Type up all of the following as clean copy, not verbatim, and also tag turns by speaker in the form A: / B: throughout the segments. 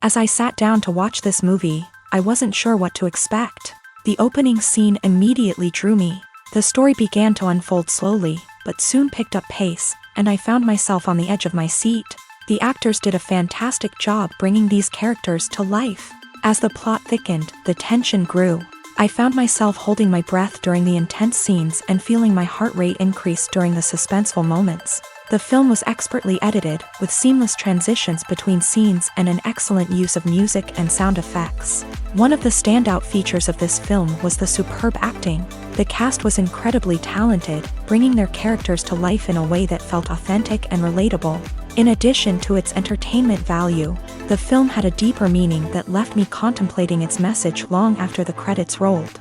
A: As I sat down to watch this movie, I wasn't sure what to expect. The opening scene immediately drew me. The story began to unfold slowly, but soon picked up pace, and I found myself on the edge of my seat. The actors did a fantastic job bringing these characters to life. As the plot thickened, the tension grew. I found myself holding my breath during the intense scenes and feeling my heart rate increase during the suspenseful moments. The film was expertly edited, with seamless transitions between scenes and an excellent use of music and sound effects. One of the standout features of this film was the superb acting. The cast was incredibly talented, bringing their characters to life in a way that felt authentic and relatable. In addition to its entertainment value, the film had a deeper meaning that left me contemplating its message long after the credits rolled.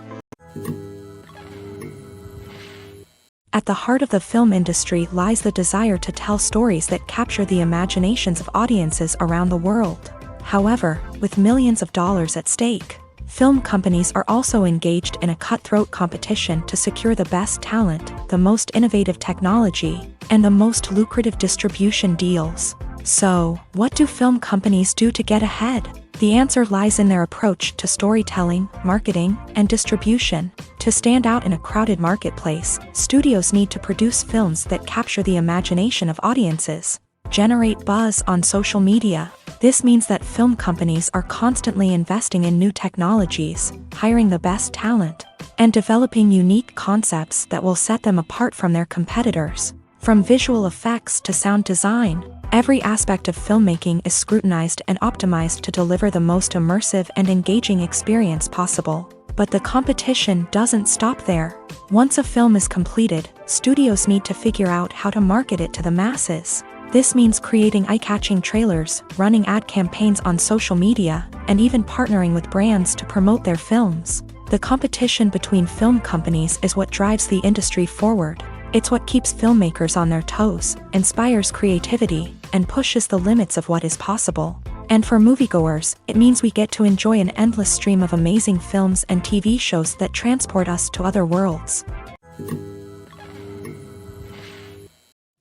A: At the heart of the film industry lies the desire to tell stories that capture the imaginations of audiences around the world. However, with millions of dollars at stake, film companies are also engaged in a cutthroat competition to secure the best talent, the most innovative technology, and the most lucrative distribution deals. So, what do film companies do to get ahead? The answer lies in their approach to storytelling, marketing, and distribution. To stand out in a crowded marketplace, studios need to produce films that capture the imagination of audiences, generate buzz on social media. This means that film companies are constantly investing in new technologies, hiring the best talent, and developing unique concepts that will set them apart from their competitors. From visual effects to sound design, every aspect of filmmaking is scrutinized and optimized to deliver the most immersive and engaging experience possible. But the competition doesn't stop there. Once a film is completed, studios need to figure out how to market it to the masses. This means creating eye-catching trailers, running ad campaigns on social media, and even partnering with brands to promote their films. The competition between film companies is what drives the industry forward. It's what keeps filmmakers on their toes, inspires creativity, and pushes the limits of what is possible. And for moviegoers, it means we get to enjoy an endless stream of amazing films and TV shows that transport us to other worlds.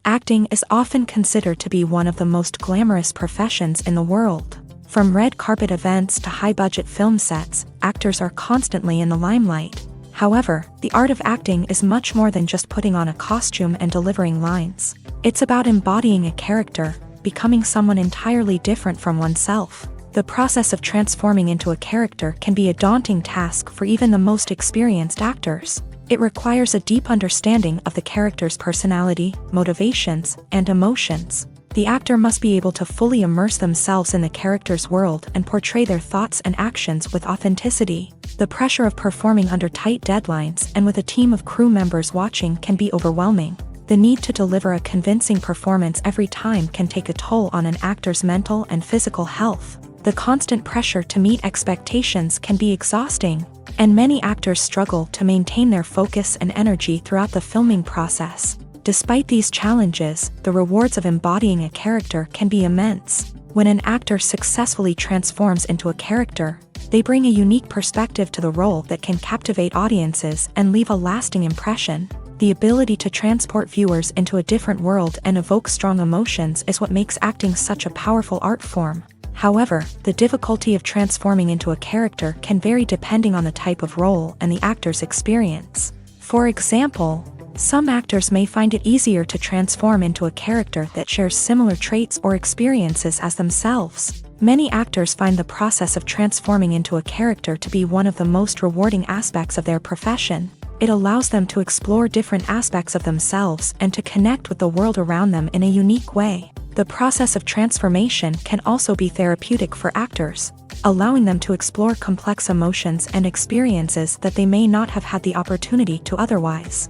A: Acting is often considered to be one of the most glamorous professions in the world. From red carpet events to high-budget film sets, actors are constantly in the limelight. However, the art of acting is much more than just putting on a costume and delivering lines. It's about embodying a character, becoming someone entirely different from oneself. The process of transforming into a character can be a daunting task for even the most experienced actors. It requires a deep understanding of the character's personality, motivations, and emotions. The actor must be able to fully immerse themselves in the character's world and portray their thoughts and actions with authenticity. The pressure of performing under tight deadlines and with a team of crew members watching can be overwhelming. The need to deliver a convincing performance every time can take a toll on an actor's mental and physical health. The constant pressure to meet expectations can be exhausting, and many actors struggle to maintain their focus and energy throughout the filming process. Despite these challenges, the rewards of embodying a character can be immense. When an actor successfully transforms into a character, they bring a unique perspective to the role that can captivate audiences and leave a lasting impression. The ability to transport viewers into a different world and evoke strong emotions is what makes acting such a powerful art form. However, the difficulty of transforming into a character can vary depending on the type of role and the actor's experience. For example, some actors may find it easier to transform into a character that shares similar traits or experiences as themselves. Many actors find the process of transforming into a character to be one of the most rewarding aspects of their profession. It allows them to explore different aspects of themselves and to connect with the world around them in a unique way. The process of transformation can also be therapeutic for actors, allowing them to explore complex emotions and experiences that they may not have had the opportunity to otherwise.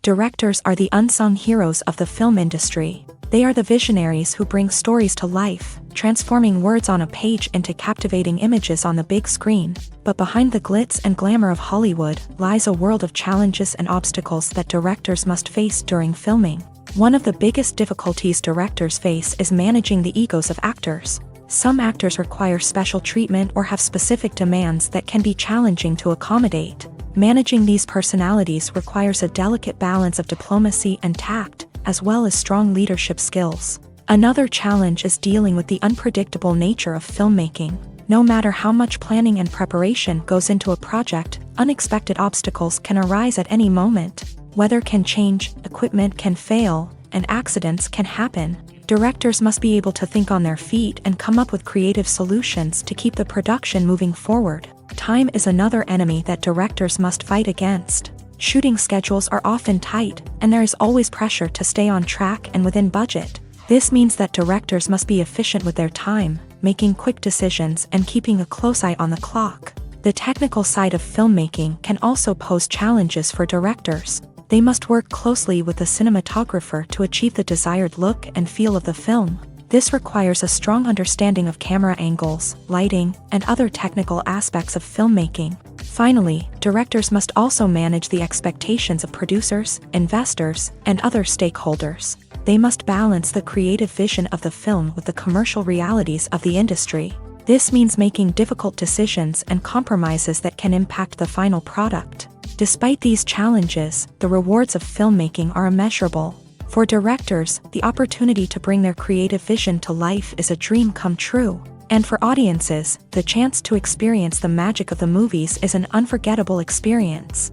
A: Directors are the unsung heroes of the film industry. They are the visionaries who bring stories to life, transforming words on a page into captivating images on the big screen. But behind the glitz and glamour of Hollywood lies a world of challenges and obstacles that directors must face during filming. One of the biggest difficulties directors face is managing the egos of actors. Some actors require special treatment or have specific demands that can be challenging to accommodate. Managing these personalities requires a delicate balance of diplomacy and tact, as well as strong leadership skills. Another challenge is dealing with the unpredictable nature of filmmaking. No matter how much planning and preparation goes into a project, unexpected obstacles can arise at any moment. Weather can change, equipment can fail, and accidents can happen. Directors must be able to think on their feet and come up with creative solutions to keep the production moving forward. Time is another enemy that directors must fight against. Shooting schedules are often tight, and there is always pressure to stay on track and within budget. This means that directors must be efficient with their time, making quick decisions and keeping a close eye on the clock. The technical side of filmmaking can also pose challenges for directors. They must work closely with the cinematographer to achieve the desired look and feel of the film. This requires a strong understanding of camera angles, lighting, and other technical aspects of filmmaking. Finally, directors must also manage the expectations of producers, investors, and other stakeholders. They must balance the creative vision of the film with the commercial realities of the industry. This means making difficult decisions and compromises that can impact the final product. Despite these challenges, the rewards of filmmaking are immeasurable. For directors, the opportunity to bring their creative vision to life is a dream come true. And for audiences, the chance to experience the magic of the movies is an unforgettable experience.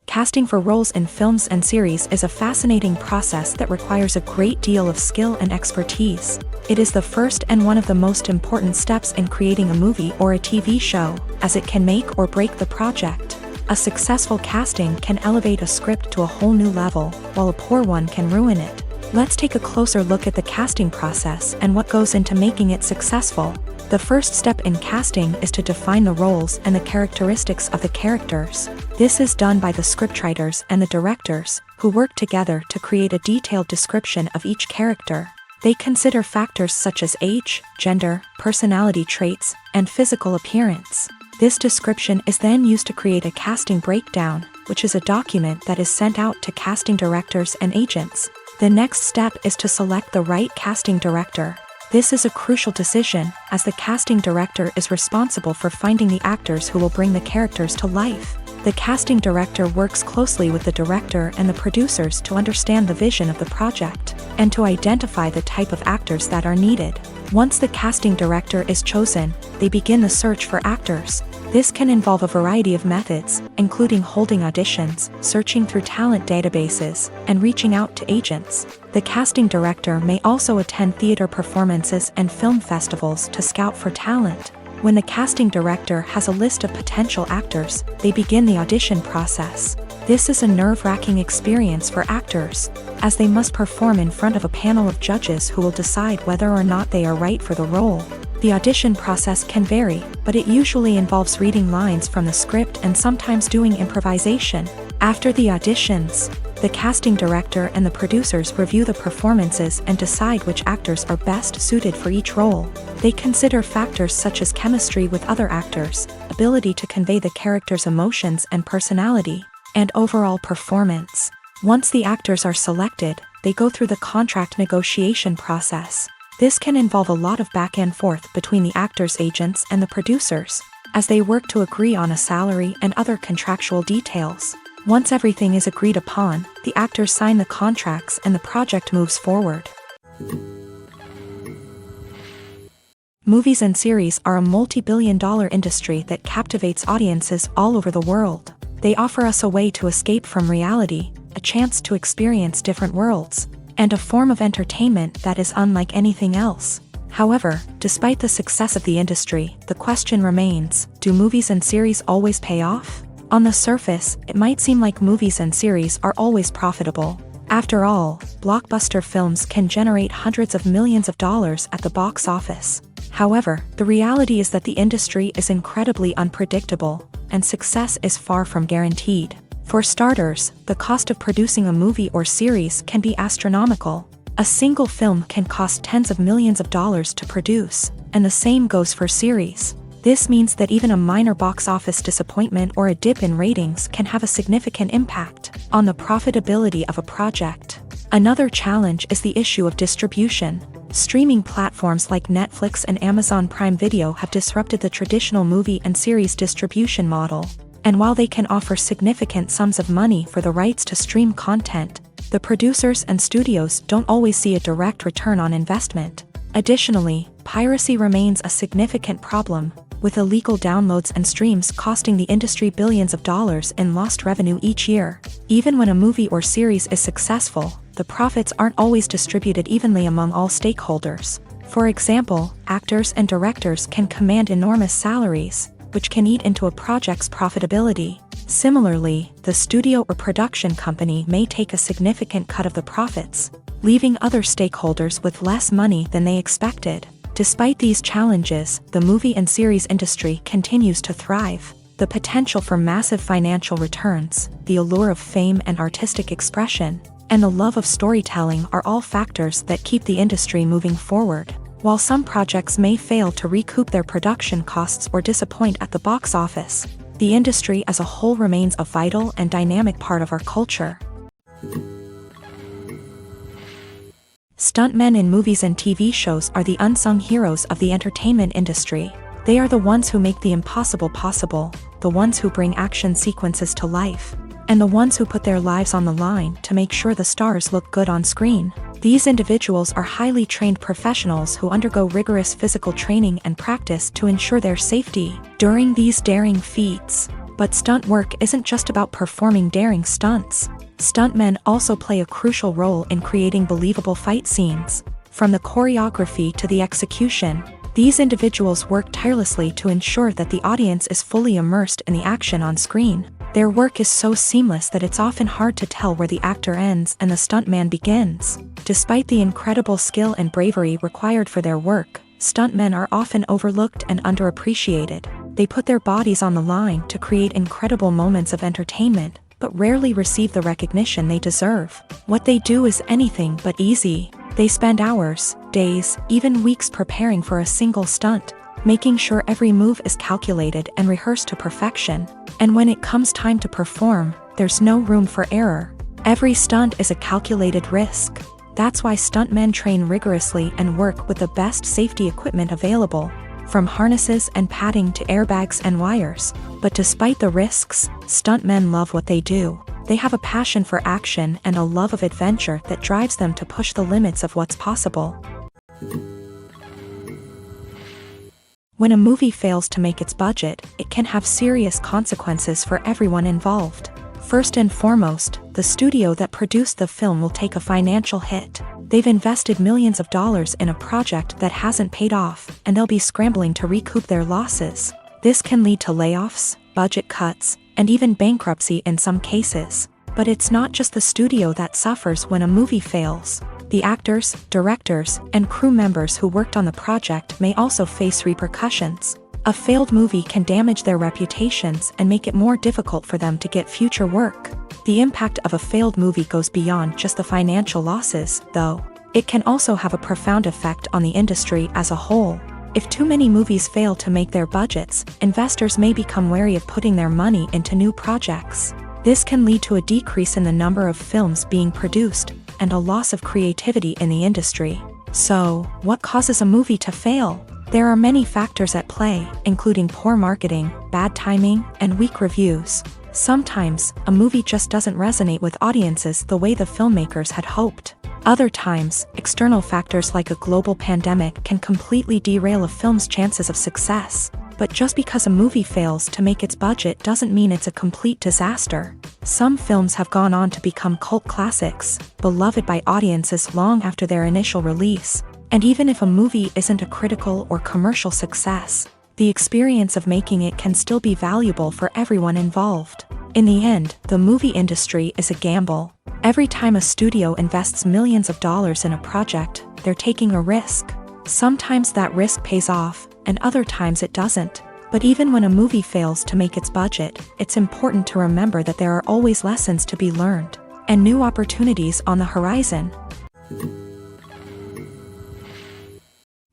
A: Casting for roles in films and series is a fascinating process that requires a great deal of skill and expertise. It is the first and one of the most important steps in creating a movie or a TV show, as it can make or break the project. A successful casting can elevate a script to a whole new level, while a poor one can ruin it. Let's take a closer look at the casting process and what goes into making it successful. The first step in casting is to define the roles and the characteristics of the characters. This is done by the scriptwriters and the directors, who work together to create a detailed description of each character. They consider factors such as age, gender, personality traits, and physical appearance. This description is then used to create a casting breakdown, which is a document that is sent out to casting directors and agents. The next step is to select the right casting director. This is a crucial decision, as the casting director is responsible for finding the actors who will bring the characters to life. The casting director works closely with the director and the producers to understand the vision of the project, and to identify the type of actors that are needed. Once the casting director is chosen, they begin the search for actors. This can involve a variety of methods, including holding auditions, searching through talent databases, and reaching out to agents. The casting director may also attend theater performances and film festivals to scout for talent. When the casting director has a list of potential actors, they begin the audition process. This is a nerve-wracking experience for actors, as they must perform in front of a panel of judges who will decide whether or not they are right for the role. The audition process can vary, but it usually involves reading lines from the script and sometimes doing improvisation. After the auditions, the casting director and the producers review the performances and decide which actors are best suited for each role. They consider factors such as chemistry with other actors, ability to convey the character's emotions and personality, and overall performance. Once the actors are selected, they go through the contract negotiation process. This can involve a lot of back and forth between the actors' agents and the producers, as they work to agree on a salary and other contractual details. Once everything is agreed upon, the actors sign the contracts and the project moves forward. Movies and series are a multi-billion-dollar industry that captivates audiences all over the world. They offer us a way to escape from reality, a chance to experience different worlds, and a form of entertainment that is unlike anything else. However, despite the success of the industry, the question remains, do movies and series always pay off? On the surface, it might seem like movies and series are always profitable. After all, blockbuster films can generate hundreds of millions of dollars at the box office. However, the reality is that the industry is incredibly unpredictable, and success is far from guaranteed. For starters, the cost of producing a movie or series can be astronomical. A single film can cost tens of millions of dollars to produce, and the same goes for series. This means that even a minor box office disappointment or a dip in ratings can have a significant impact on the profitability of a project. Another challenge is the issue of distribution. Streaming platforms like Netflix and Amazon Prime Video have disrupted the traditional movie and series distribution model. And while they can offer significant sums of money for the rights to stream content, the producers and studios don't always see a direct return on investment. Additionally, piracy remains a significant problem, with illegal downloads and streams costing the industry billions of dollars in lost revenue each year. Even when a movie or series is successful, the profits aren't always distributed evenly among all stakeholders. For example, actors and directors can command enormous salaries, which can eat into a project's profitability. Similarly, the studio or production company may take a significant cut of the profits, leaving other stakeholders with less money than they expected. Despite these challenges, the movie and series industry continues to thrive. The potential for massive financial returns, the allure of fame and artistic expression, and the love of storytelling are all factors that keep the industry moving forward. While some projects may fail to recoup their production costs or disappoint at the box office, the industry as a whole remains a vital and dynamic part of our culture. Stuntmen in movies and TV shows are the unsung heroes of the entertainment industry. They are the ones who make the impossible possible, the ones who bring action sequences to life, and the ones who put their lives on the line to make sure the stars look good on screen. These individuals are highly trained professionals who undergo rigorous physical training and practice to ensure their safety during these daring feats. But stunt work isn't just about performing daring stunts. Stuntmen also play a crucial role in creating believable fight scenes. From the choreography to the execution, these individuals work tirelessly to ensure that the audience is fully immersed in the action on screen. Their work is so seamless that it's often hard to tell where the actor ends and the stuntman begins. Despite the incredible skill and bravery required for their work, stuntmen are often overlooked and underappreciated. They put their bodies on the line to create incredible moments of entertainment, but rarely receive the recognition they deserve. What they do is anything but easy. They spend hours, days, even weeks preparing for a single stunt, making sure every move is calculated and rehearsed to perfection. And when it comes time to perform, there's no room for error. Every stunt is a calculated risk. That's why stuntmen train rigorously and work with the best safety equipment available, from harnesses and padding to airbags and wires. But despite the risks, stuntmen love what they do. They have a passion for action and a love of adventure that drives them to push the limits of what's possible. When a movie fails to make its budget, it can have serious consequences for everyone involved. First and foremost, the studio that produced the film will take a financial hit. They've invested millions of dollars in a project that hasn't paid off, and they'll be scrambling to recoup their losses. This can lead to layoffs, budget cuts, and even bankruptcy in some cases. But it's not just the studio that suffers when a movie fails. The actors, directors, and crew members who worked on the project may also face repercussions. A failed movie can damage their reputations and make it more difficult for them to get future work. The impact of a failed movie goes beyond just the financial losses, though. It can also have a profound effect on the industry as a whole. If too many movies fail to make their budgets, investors may become wary of putting their money into new projects. This can lead to a decrease in the number of films being produced, and a loss of creativity in the industry. So, what causes a movie to fail? There are many factors at play, including poor marketing, bad timing, and weak reviews. Sometimes, a movie just doesn't resonate with audiences the way the filmmakers had hoped. Other times, external factors like a global pandemic can completely derail a film's chances of success. But just because a movie fails to make its budget doesn't mean it's a complete disaster. Some films have gone on to become cult classics, beloved by audiences long after their initial release. And even if a movie isn't a critical or commercial success, the experience of making it can still be valuable for everyone involved. In the end, the movie industry is a gamble. Every time a studio invests millions of dollars in a project, they're taking a risk. Sometimes that risk pays off, and other times it doesn't. But even when a movie fails to make its budget, it's important to remember that there are always lessons to be learned, and new opportunities on the horizon.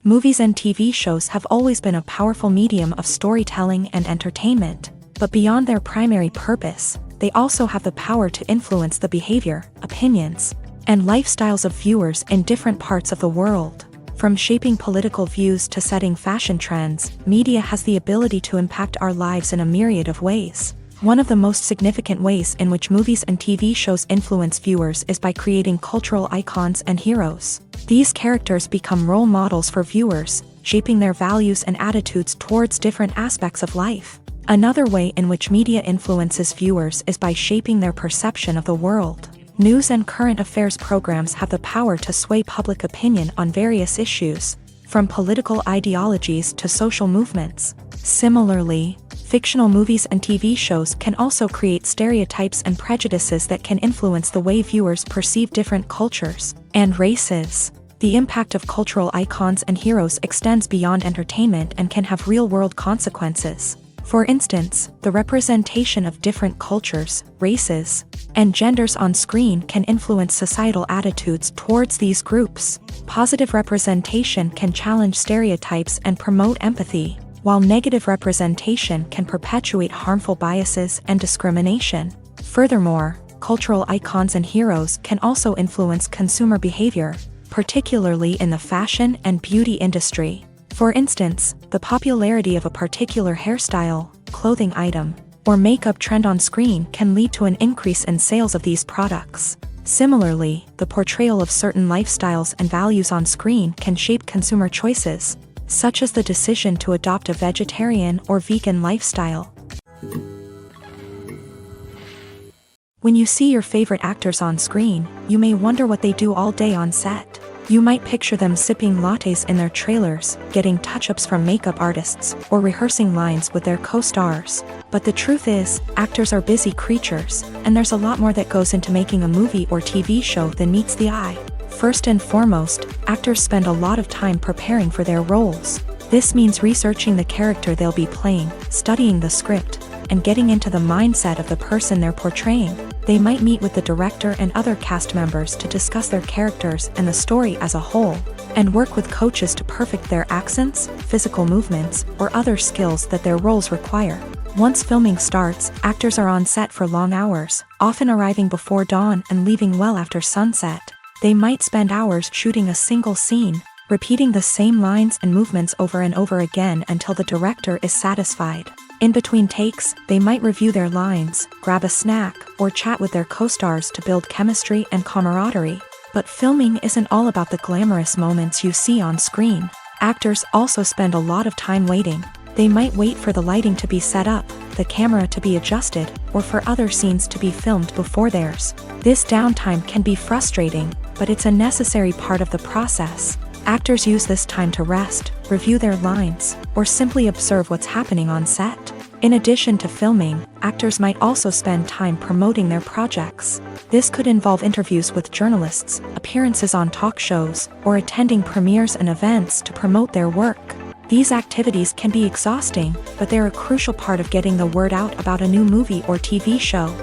A: Movies and TV shows have always been a powerful medium of storytelling and entertainment, but beyond their primary purpose, they also have the power to influence the behavior, opinions, and lifestyles of viewers in different parts of the world. From shaping political views to setting fashion trends, media has the ability to impact our lives in a myriad of ways. One of the most significant ways in which movies and TV shows influence viewers is by creating cultural icons and heroes. These characters become role models for viewers, shaping their values and attitudes towards different aspects of life. Another way in which media influences viewers is by shaping their perception of the world. News and current affairs programs have the power to sway public opinion on various issues, from political ideologies to social movements. Similarly, fictional movies and TV shows can also create stereotypes and prejudices that can influence the way viewers perceive different cultures and races. The impact of cultural icons and heroes extends beyond entertainment and can have real-world consequences. For instance, the representation of different cultures, races, and genders on screen can influence societal attitudes towards these groups. Positive representation can challenge stereotypes and promote empathy, while negative representation can perpetuate harmful biases and discrimination. Furthermore, cultural icons and heroes can also influence consumer behavior, particularly in the fashion and beauty industry. For instance, the popularity of a particular hairstyle, clothing item, or makeup trend on screen can lead to an increase in sales of these products. Similarly, the portrayal of certain lifestyles and values on screen can shape consumer choices, such as the decision to adopt a vegetarian or vegan lifestyle. When you see your favorite actors on screen, you may wonder what they do all day on set. You might picture them sipping lattes in their trailers, getting touch-ups from makeup artists, or rehearsing lines with their co-stars. But the truth is, actors are busy creatures, and there's a lot more that goes into making a movie or TV show than meets the eye. First and foremost, actors spend a lot of time preparing for their roles. This means researching the character they'll be playing, studying the script, and getting into the mindset of the person they're portraying. They might meet with the director and other cast members to discuss their characters and the story as a whole, and work with coaches to perfect their accents, physical movements, or other skills that their roles require. Once filming starts, actors are on set for long hours, often arriving before dawn and leaving well after sunset. They might spend hours shooting a single scene, repeating the same lines and movements over and over again until the director is satisfied. In between takes, they might review their lines, grab a snack, or chat with their co-stars to build chemistry and camaraderie. But filming isn't all about the glamorous moments you see on screen. Actors also spend a lot of time waiting. They might wait for the lighting to be set up, the camera to be adjusted, or for other scenes to be filmed before theirs. This downtime can be frustrating, but it's a necessary part of the process. Actors use this time to rest, review their lines, or simply observe what's happening on set. In addition to filming, actors might also spend time promoting their projects. This could involve interviews with journalists, appearances on talk shows, or attending premieres and events to promote their work. These activities can be exhausting, but they're a crucial part of getting the word out about a new movie or TV show.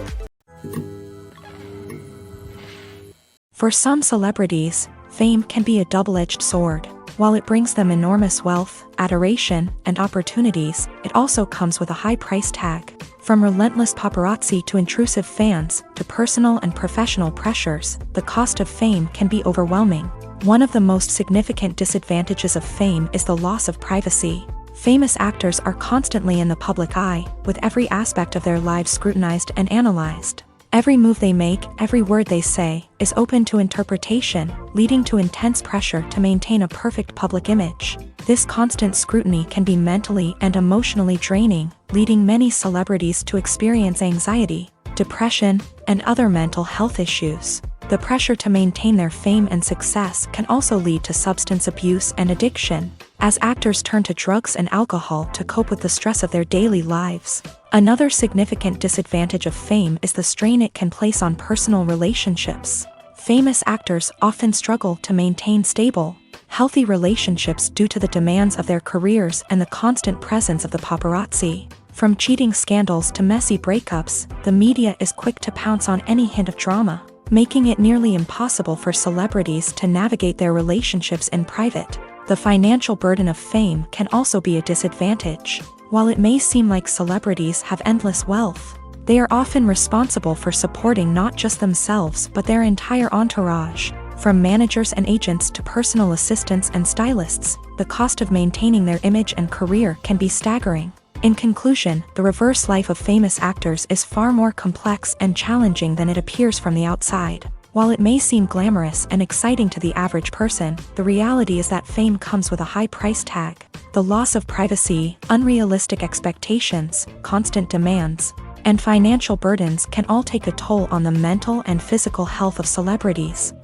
A: For some celebrities, fame can be a double-edged sword. While it brings them enormous wealth, adoration, and opportunities, it also comes with a high price tag. From relentless paparazzi to intrusive fans, to personal and professional pressures, the cost of fame can be overwhelming. One of the most significant disadvantages of fame is the loss of privacy. Famous actors are constantly in the public eye, with every aspect of their lives scrutinized and analyzed. Every move they make, every word they say, is open to interpretation, leading to intense pressure to maintain a perfect public image. This constant scrutiny can be mentally and emotionally draining, leading many celebrities to experience anxiety, depression, and other mental health issues. The pressure to maintain their fame and success can also lead to substance abuse and addiction, as actors turn to drugs and alcohol to cope with the stress of their daily lives. Another significant disadvantage of fame is the strain it can place on personal relationships. Famous actors often struggle to maintain stable, healthy relationships due to the demands of their careers and the constant presence of the paparazzi. From cheating scandals to messy breakups, the media is quick to pounce on any hint of drama, making it nearly impossible for celebrities to navigate their relationships in private. The financial burden of fame can also be a disadvantage. While it may seem like celebrities have endless wealth, they are often responsible for supporting not just themselves but their entire entourage. From managers and agents to personal assistants and stylists, the cost of maintaining their image and career can be staggering. In conclusion, the reverse life of famous actors is far more complex and challenging than it appears from the outside. While it may seem glamorous and exciting to the average person, the reality is that fame comes with a high price tag. The loss of privacy, unrealistic expectations, constant demands, and financial burdens can all take a toll on the mental and physical health of celebrities.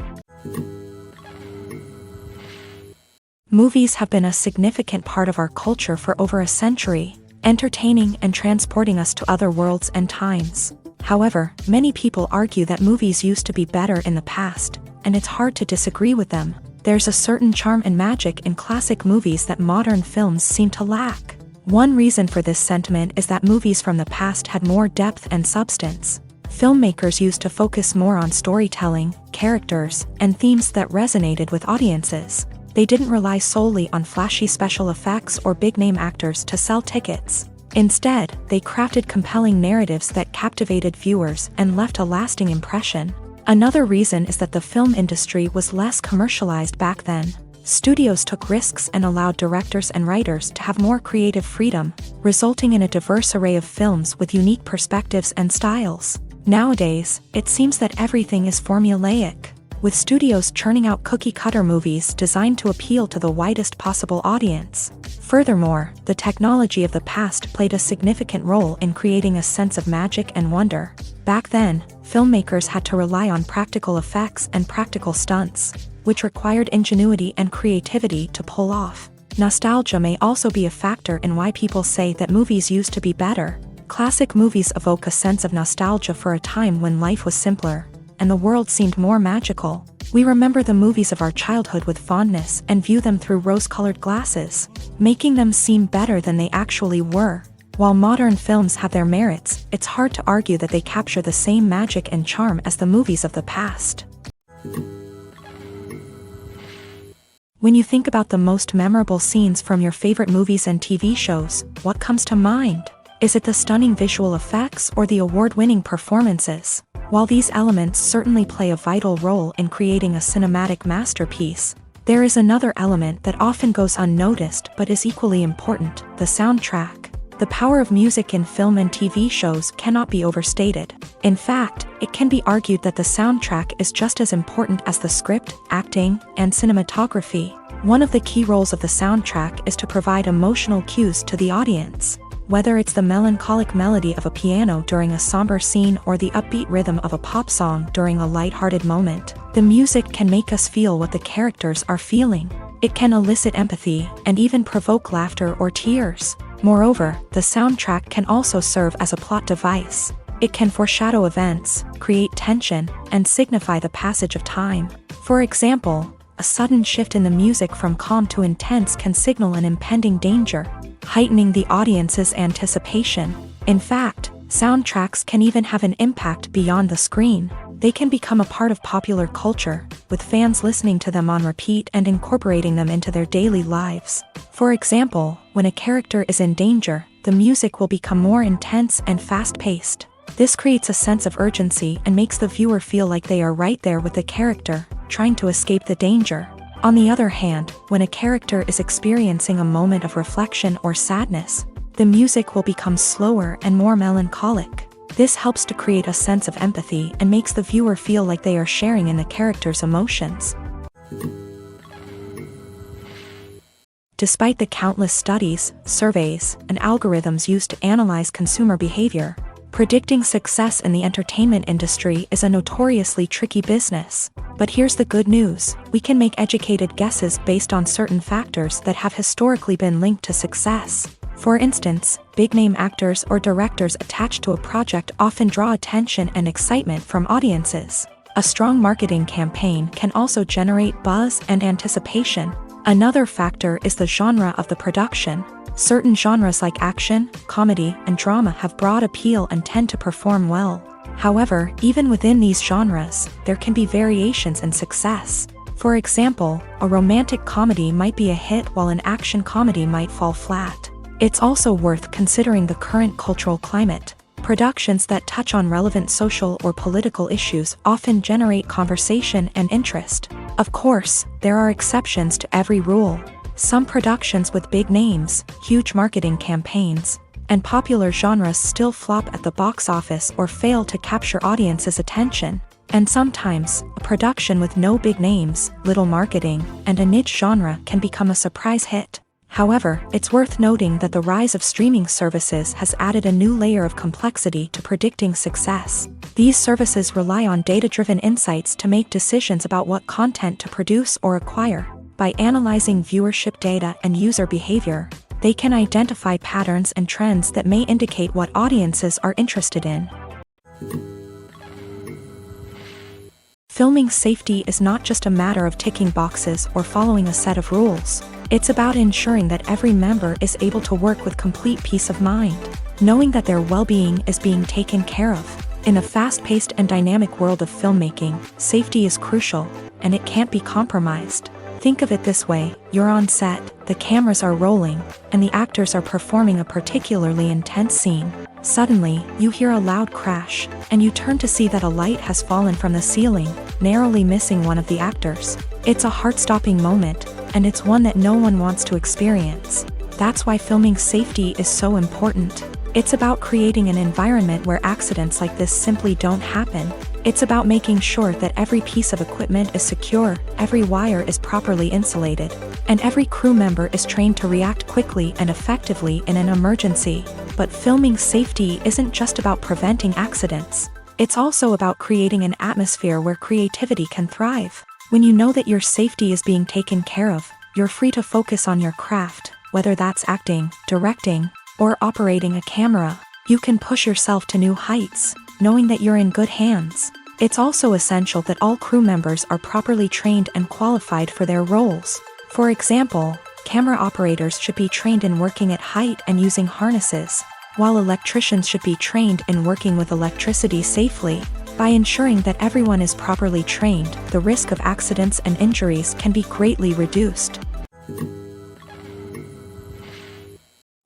A: Movies have been a significant part of our culture for over a century, entertaining and transporting us to other worlds and times. However, many people argue that movies used to be better in the past, and it's hard to disagree with them. There's a certain charm and magic in classic movies that modern films seem to lack. One reason for this sentiment is that movies from the past had more depth and substance. Filmmakers used to focus more on storytelling, characters, and themes that resonated with audiences. They didn't rely solely on flashy special effects or big-name actors to sell tickets. Instead, they crafted compelling narratives that captivated viewers and left a lasting impression. Another reason is that the film industry was less commercialized back then. Studios took risks and allowed directors and writers to have more creative freedom, resulting in a diverse array of films with unique perspectives and styles. Nowadays, it seems that everything is formulaic, with studios churning out cookie-cutter movies designed to appeal to the widest possible audience. Furthermore, the technology of the past played a significant role in creating a sense of magic and wonder. Back then, filmmakers had to rely on practical effects and practical stunts, which required ingenuity and creativity to pull off. Nostalgia may also be a factor in why people say that movies used to be better. Classic movies evoke a sense of nostalgia for a time when life was simpler, and the world seemed more magical. We remember the movies of our childhood with fondness and view them through rose-colored glasses, making them seem better than they actually were. While modern films have their merits, it's hard to argue that they capture the same magic and charm as the movies of the past. When you think about the most memorable scenes from your favorite movies and TV shows, what comes to mind? Is it the stunning visual effects or the award-winning performances? While these elements certainly play a vital role in creating a cinematic masterpiece, there is another element that often goes unnoticed but is equally important: the soundtrack. The power of music in film and TV shows cannot be overstated. In fact, it can be argued that the soundtrack is just as important as the script, acting, and cinematography. One of the key roles of the soundtrack is to provide emotional cues to the audience. Whether it's the melancholic melody of a piano during a somber scene or the upbeat rhythm of a pop song during a lighthearted moment, the music can make us feel what the characters are feeling. It can elicit empathy and even provoke laughter or tears. Moreover, the soundtrack can also serve as a plot device. It can foreshadow events, create tension, and signify the passage of time. For example, a sudden shift in the music from calm to intense can signal an impending danger, heightening the audience's anticipation. In fact, soundtracks can even have an impact beyond the screen. They can become a part of popular culture, with fans listening to them on repeat and incorporating them into their daily lives. For example, when a character is in danger, the music will become more intense and fast-paced. This creates a sense of urgency and makes the viewer feel like they are right there with the character, trying to escape the danger. On the other hand, when a character is experiencing a moment of reflection or sadness, the music will become slower and more melancholic. This helps to create a sense of empathy and makes the viewer feel like they are sharing in the character's emotions. Despite the countless studies, surveys, and algorithms used to analyze consumer behavior, predicting success in the entertainment industry is a notoriously tricky business. But here's the good news: we can make educated guesses based on certain factors that have historically been linked to success. For instance, big-name actors or directors attached to a project often draw attention and excitement from audiences. A strong marketing campaign can also generate buzz and anticipation. Another factor is the genre of the production. Certain genres like action, comedy, and drama have broad appeal and tend to perform well. However, even within these genres, there can be variations in success. For example, a romantic comedy might be a hit while an action comedy might fall flat. It's also worth considering the current cultural climate. Productions that touch on relevant social or political issues often generate conversation and interest. Of course, there are exceptions to every rule. Some productions with big names, huge marketing campaigns, and popular genres still flop at the box office or fail to capture audiences' attention. And sometimes, a production with no big names, little marketing, and a niche genre can become a surprise hit. However, it's worth noting that the rise of streaming services has added a new layer of complexity to predicting success. These services rely on data-driven insights to make decisions about what content to produce or acquire. By analyzing viewership data and user behavior, they can identify patterns and trends that may indicate what audiences are interested in. Filming safety is not just a matter of ticking boxes or following a set of rules. It's about ensuring that every member is able to work with complete peace of mind, knowing that their well-being is being taken care of. In a fast-paced and dynamic world of filmmaking, safety is crucial, and it can't be compromised. Think of it this way: you're on set, the cameras are rolling, and the actors are performing a particularly intense scene. Suddenly, you hear a loud crash, and you turn to see that a light has fallen from the ceiling, narrowly missing one of the actors. It's a heart-stopping moment, and it's one that no one wants to experience. That's why filming safety is so important. It's about creating an environment where accidents like this simply don't happen. It's about making sure that every piece of equipment is secure, every wire is properly insulated, and every crew member is trained to react quickly and effectively in an emergency. But filming safety isn't just about preventing accidents. It's also about creating an atmosphere where creativity can thrive. When you know that your safety is being taken care of, you're free to focus on your craft, whether that's acting, directing, or operating a camera. You can push yourself to new heights, knowing that you're in good hands. It's also essential that all crew members are properly trained and qualified for their roles. For example, camera operators should be trained in working at height and using harnesses, while electricians should be trained in working with electricity safely. By ensuring that everyone is properly trained, the risk of accidents and injuries can be greatly reduced.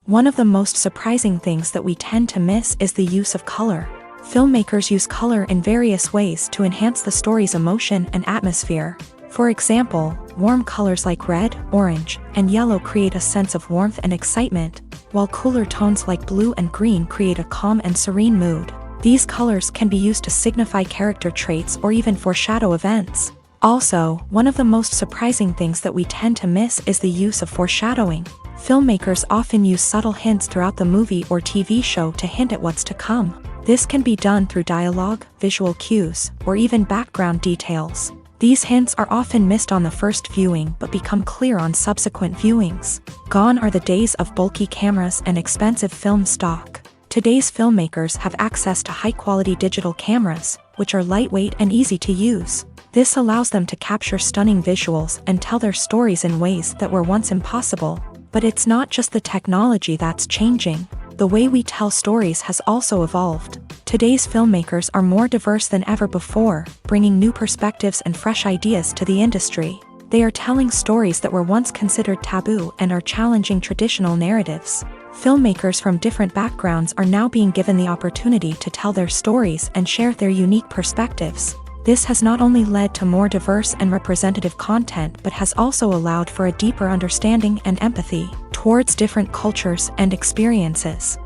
A: One of the most surprising things that we tend to miss is the use of color. Filmmakers use color in various ways to enhance the story's emotion and atmosphere. For example, warm colors like red, orange, and yellow create a sense of warmth and excitement, while cooler tones like blue and green create a calm and serene mood. These colors can be used to signify character traits or even foreshadow events. Also, one of the most surprising things that we tend to miss is the use of foreshadowing. Filmmakers often use subtle hints throughout the movie or TV show to hint at what's to come. This can be done through dialogue, visual cues, or even background details. These hints are often missed on the first viewing but become clear on subsequent viewings. Gone are the days of bulky cameras and expensive film stock. Today's filmmakers have access to high-quality digital cameras, which are lightweight and easy to use. This allows them to capture stunning visuals and tell their stories in ways that were once impossible. But it's not just the technology that's changing. The way we tell stories has also evolved. Today's filmmakers are more diverse than ever before, bringing new perspectives and fresh ideas to the industry. They are telling stories that were once considered taboo and are challenging traditional narratives. Filmmakers from different backgrounds are now being given the opportunity to tell their stories and share their unique perspectives. This has not only led to more diverse and representative content but has also allowed for a deeper understanding and empathy towards different cultures and experiences.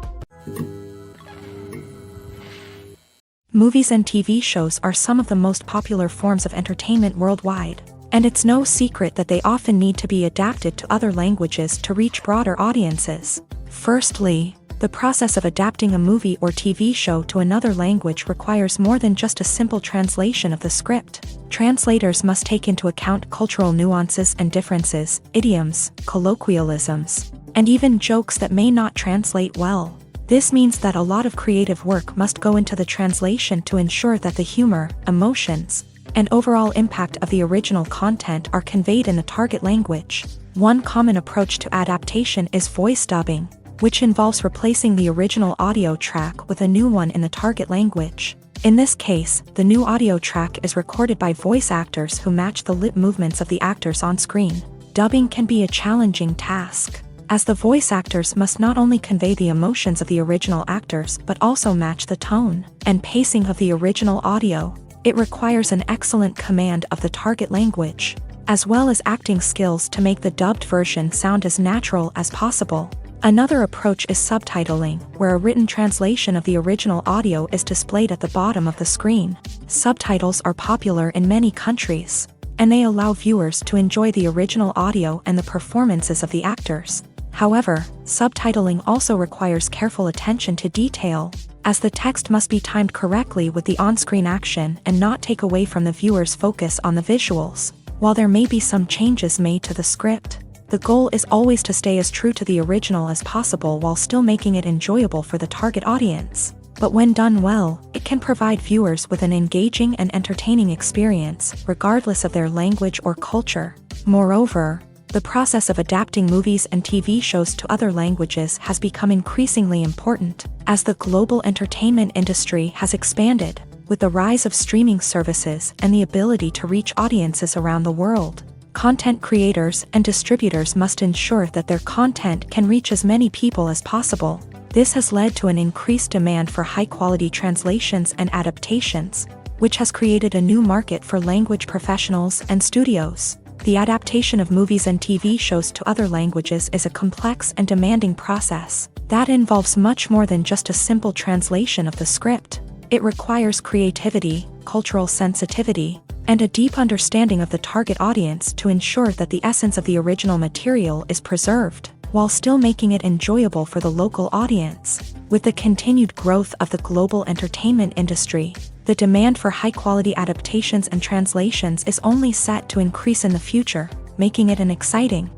A: Movies and TV shows are some of the most popular forms of entertainment worldwide, and it's no secret that they often need to be adapted to other languages to reach broader audiences. Firstly, the process of adapting a movie or TV show to another language requires more than just a simple translation of the script. Translators must take into account cultural nuances and differences, idioms, colloquialisms, and even jokes that may not translate well. This means that a lot of creative work must go into the translation to ensure that the humor, emotions, and overall impact of the original content are conveyed in the target language. One common approach to adaptation is voice dubbing, which involves replacing the original audio track with a new one in the target language. In this case, the new audio track is recorded by voice actors who match the lip movements of the actors on screen. Dubbing can be a challenging task, as the voice actors must not only convey the emotions of the original actors but also match the tone and pacing of the original audio. It requires an excellent command of the target language, as well as acting skills to make the dubbed version sound as natural as possible. Another approach is subtitling, where a written translation of the original audio is displayed at the bottom of the screen. Subtitles are popular in many countries, and they allow viewers to enjoy the original audio and the performances of the actors. However, subtitling also requires careful attention to detail, as the text must be timed correctly with the on-screen action and not take away from the viewer's focus on the visuals. While there may be some changes made to the script, the goal is always to stay as true to the original as possible while still making it enjoyable for the target audience. But when done well, it can provide viewers with an engaging and entertaining experience, regardless of their language or culture. Moreover, the process of adapting movies and TV shows to other languages has become increasingly important, as the global entertainment industry has expanded, with the rise of streaming services and the ability to reach audiences around the world. Content creators and distributors must ensure that their content can reach as many people as possible. This has led to an increased demand for high-quality translations and adaptations, which has created a new market for language professionals and studios. The adaptation of movies and TV shows to other languages is a complex and demanding process that involves much more than just a simple translation of the script. It requires creativity, cultural sensitivity, and a deep understanding of the target audience to ensure that the essence of the original material is preserved, while still making it enjoyable for the local audience. With the continued growth of the global entertainment industry, the demand for high-quality adaptations and translations is only set to increase in the future, making it an exciting.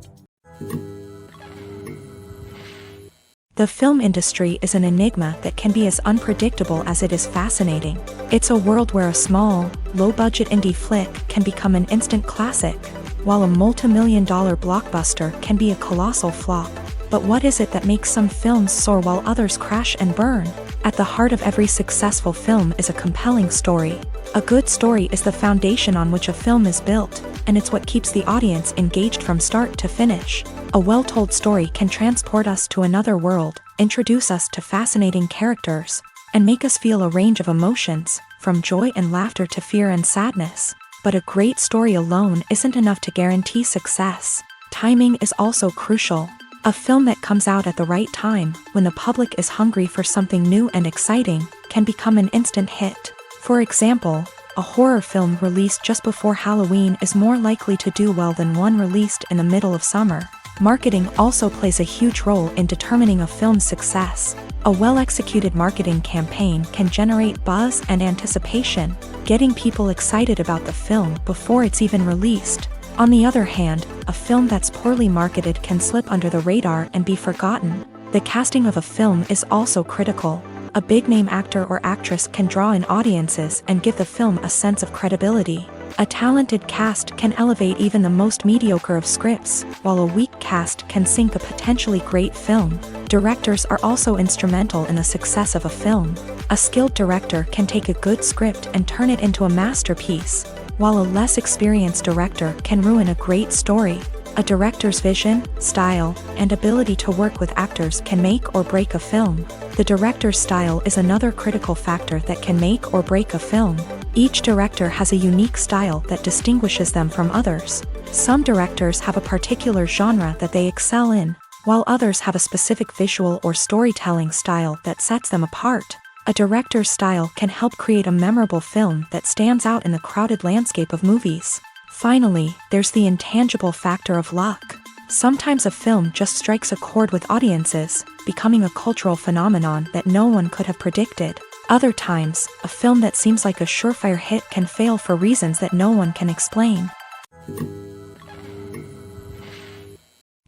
A: The film industry is an enigma that can be as unpredictable as it is fascinating. It's a world where a small, low-budget indie flick can become an instant classic, while a multi-million-dollar blockbuster can be a colossal flop. But what is it that makes some films soar while others crash and burn? At the heart of every successful film is a compelling story. A good story is the foundation on which a film is built, and it's what keeps the audience engaged from start to finish. A well-told story can transport us to another world, introduce us to fascinating characters, and make us feel a range of emotions, from joy and laughter to fear and sadness. But a great story alone isn't enough to guarantee success. Timing is also crucial. A film that comes out at the right time, when the public is hungry for something new and exciting, can become an instant hit. For example, a horror film released just before Halloween is more likely to do well than one released in the middle of summer. Marketing also plays a huge role in determining a film's success. A well-executed marketing campaign can generate buzz and anticipation, getting people excited about the film before it's even released. On the other hand, a film that's poorly marketed can slip under the radar and be forgotten. The casting of a film is also critical. A big-name actor or actress can draw in audiences and give the film a sense of credibility. A talented cast can elevate even the most mediocre of scripts, while a weak cast can sink a potentially great film. Directors are also instrumental in the success of a film. A skilled director can take a good script and turn it into a masterpiece, while a less experienced director can ruin a great story. A director's vision, style, and ability to work with actors can make or break a film. The director's style is another critical factor that can make or break a film. Each director has a unique style that distinguishes them from others. Some directors have a particular genre that they excel in, while others have a specific visual or storytelling style that sets them apart. A director's style can help create a memorable film that stands out in the crowded landscape of movies. Finally, there's the intangible factor of luck. Sometimes a film just strikes a chord with audiences, becoming a cultural phenomenon that no one could have predicted. Other times, a film that seems like a surefire hit can fail for reasons that no one can explain.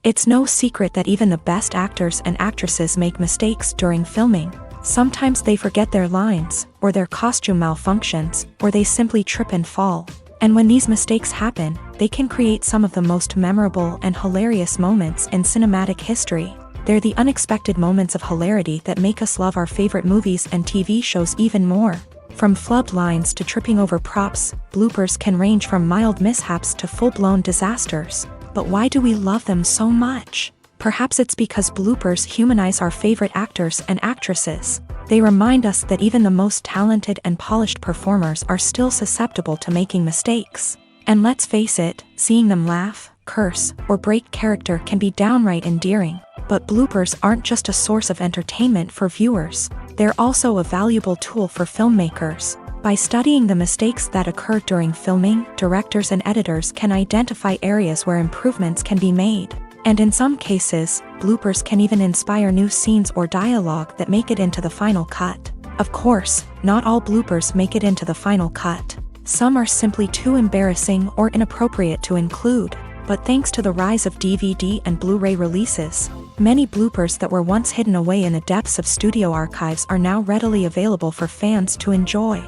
A: It's no secret that even the best actors and actresses make mistakes during filming. Sometimes they forget their lines, or their costume malfunctions, or they simply trip and fall. And when these mistakes happen, they can create some of the most memorable and hilarious moments in cinematic history. They're the unexpected moments of hilarity that make us love our favorite movies and TV shows even more. From flubbed lines to tripping over props, bloopers can range from mild mishaps to full-blown disasters. But why do we love them so much? Perhaps it's because bloopers humanize our favorite actors and actresses. They remind us that even the most talented and polished performers are still susceptible to making mistakes. And let's face it, seeing them laugh, curse, or break character can be downright endearing. But bloopers aren't just a source of entertainment for viewers. They're also a valuable tool for filmmakers. By studying the mistakes that occur during filming, directors and editors can identify areas where improvements can be made. And in some cases, bloopers can even inspire new scenes or dialogue that make it into the final cut. Of course, not all bloopers make it into the final cut. Some are simply too embarrassing or inappropriate to include. But thanks to the rise of DVD and Blu-ray releases, many bloopers that were once hidden away in the depths of studio archives are now readily available for fans to enjoy.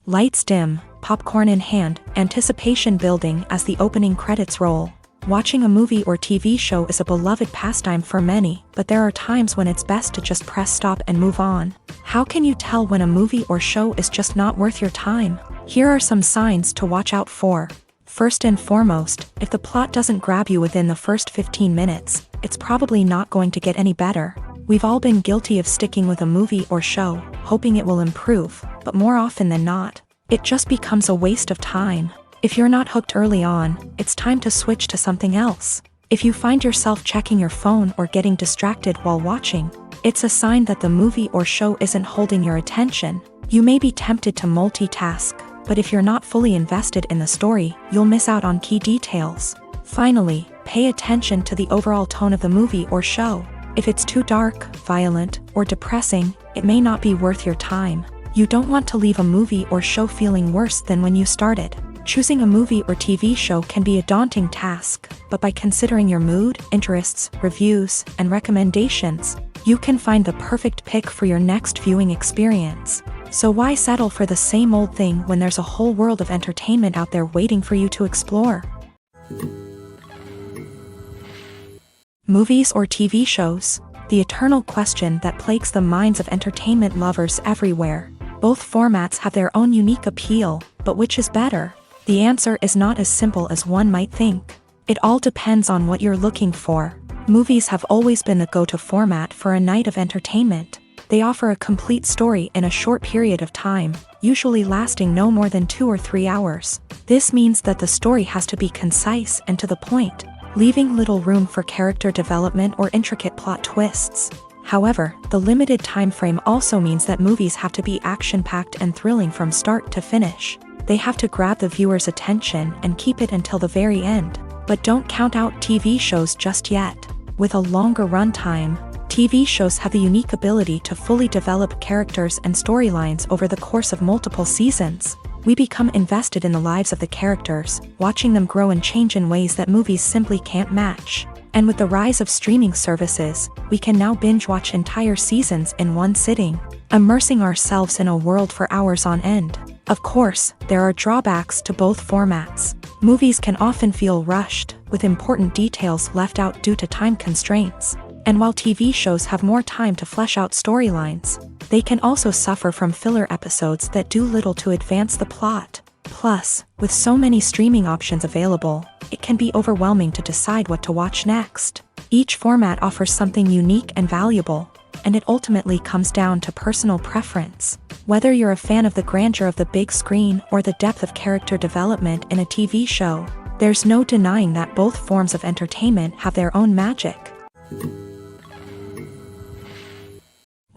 A: Lights dim, popcorn in hand, anticipation building as the opening credits roll. Watching a movie or TV show is a beloved pastime for many, but there are times when it's best to just press stop and move on. How can you tell when a movie or show is just not worth your time? Here are some signs to watch out for. First and foremost, if the plot doesn't grab you within the first 15 minutes, it's probably not going to get any better. We've all been guilty of sticking with a movie or show, hoping it will improve, but more often than not, it just becomes a waste of time. If you're not hooked early on, it's time to switch to something else. If you find yourself checking your phone or getting distracted while watching, it's a sign that the movie or show isn't holding your attention. You may be tempted to multitask, but if you're not fully invested in the story, you'll miss out on key details. Finally, pay attention to the overall tone of the movie or show. If it's too dark, violent, or depressing, it may not be worth your time. You don't want to leave a movie or show feeling worse than when you started. Choosing a movie or TV show can be a daunting task, but by considering your mood, interests, reviews, and recommendations, you can find the perfect pick for your next viewing experience. So why settle for the same old thing when there's a whole world of entertainment out there waiting for you to explore? Movies or TV shows? The eternal question that plagues the minds of entertainment lovers everywhere. Both formats have their own unique appeal, but which is better? The answer is not as simple as one might think. It all depends on what you're looking for. Movies have always been the go-to format for a night of entertainment. They offer a complete story in a short period of time, usually lasting no more than 2 or 3 hours. This means that the story has to be concise and to the point, leaving little room for character development or intricate plot twists. However, the limited time frame also means that movies have to be action-packed and thrilling from start to finish. They have to grab the viewer's attention and keep it until the very end. But don't count out TV shows just yet. With a longer runtime, TV shows have the unique ability to fully develop characters and storylines over the course of multiple seasons. We become invested in the lives of the characters, watching them grow and change in ways that movies simply can't match. And with the rise of streaming services, we can now binge-watch entire seasons in one sitting, immersing ourselves in a world for hours on end. Of course, there are drawbacks to both formats. Movies can often feel rushed, with important details left out due to time constraints. And while TV shows have more time to flesh out storylines, they can also suffer from filler episodes that do little to advance the plot. Plus, with so many streaming options available, it can be overwhelming to decide what to watch next. Each format offers something unique and valuable, and it ultimately comes down to personal preference. Whether you're a fan of the grandeur of the big screen or the depth of character development in a TV show, there's no denying that both forms of entertainment have their own magic.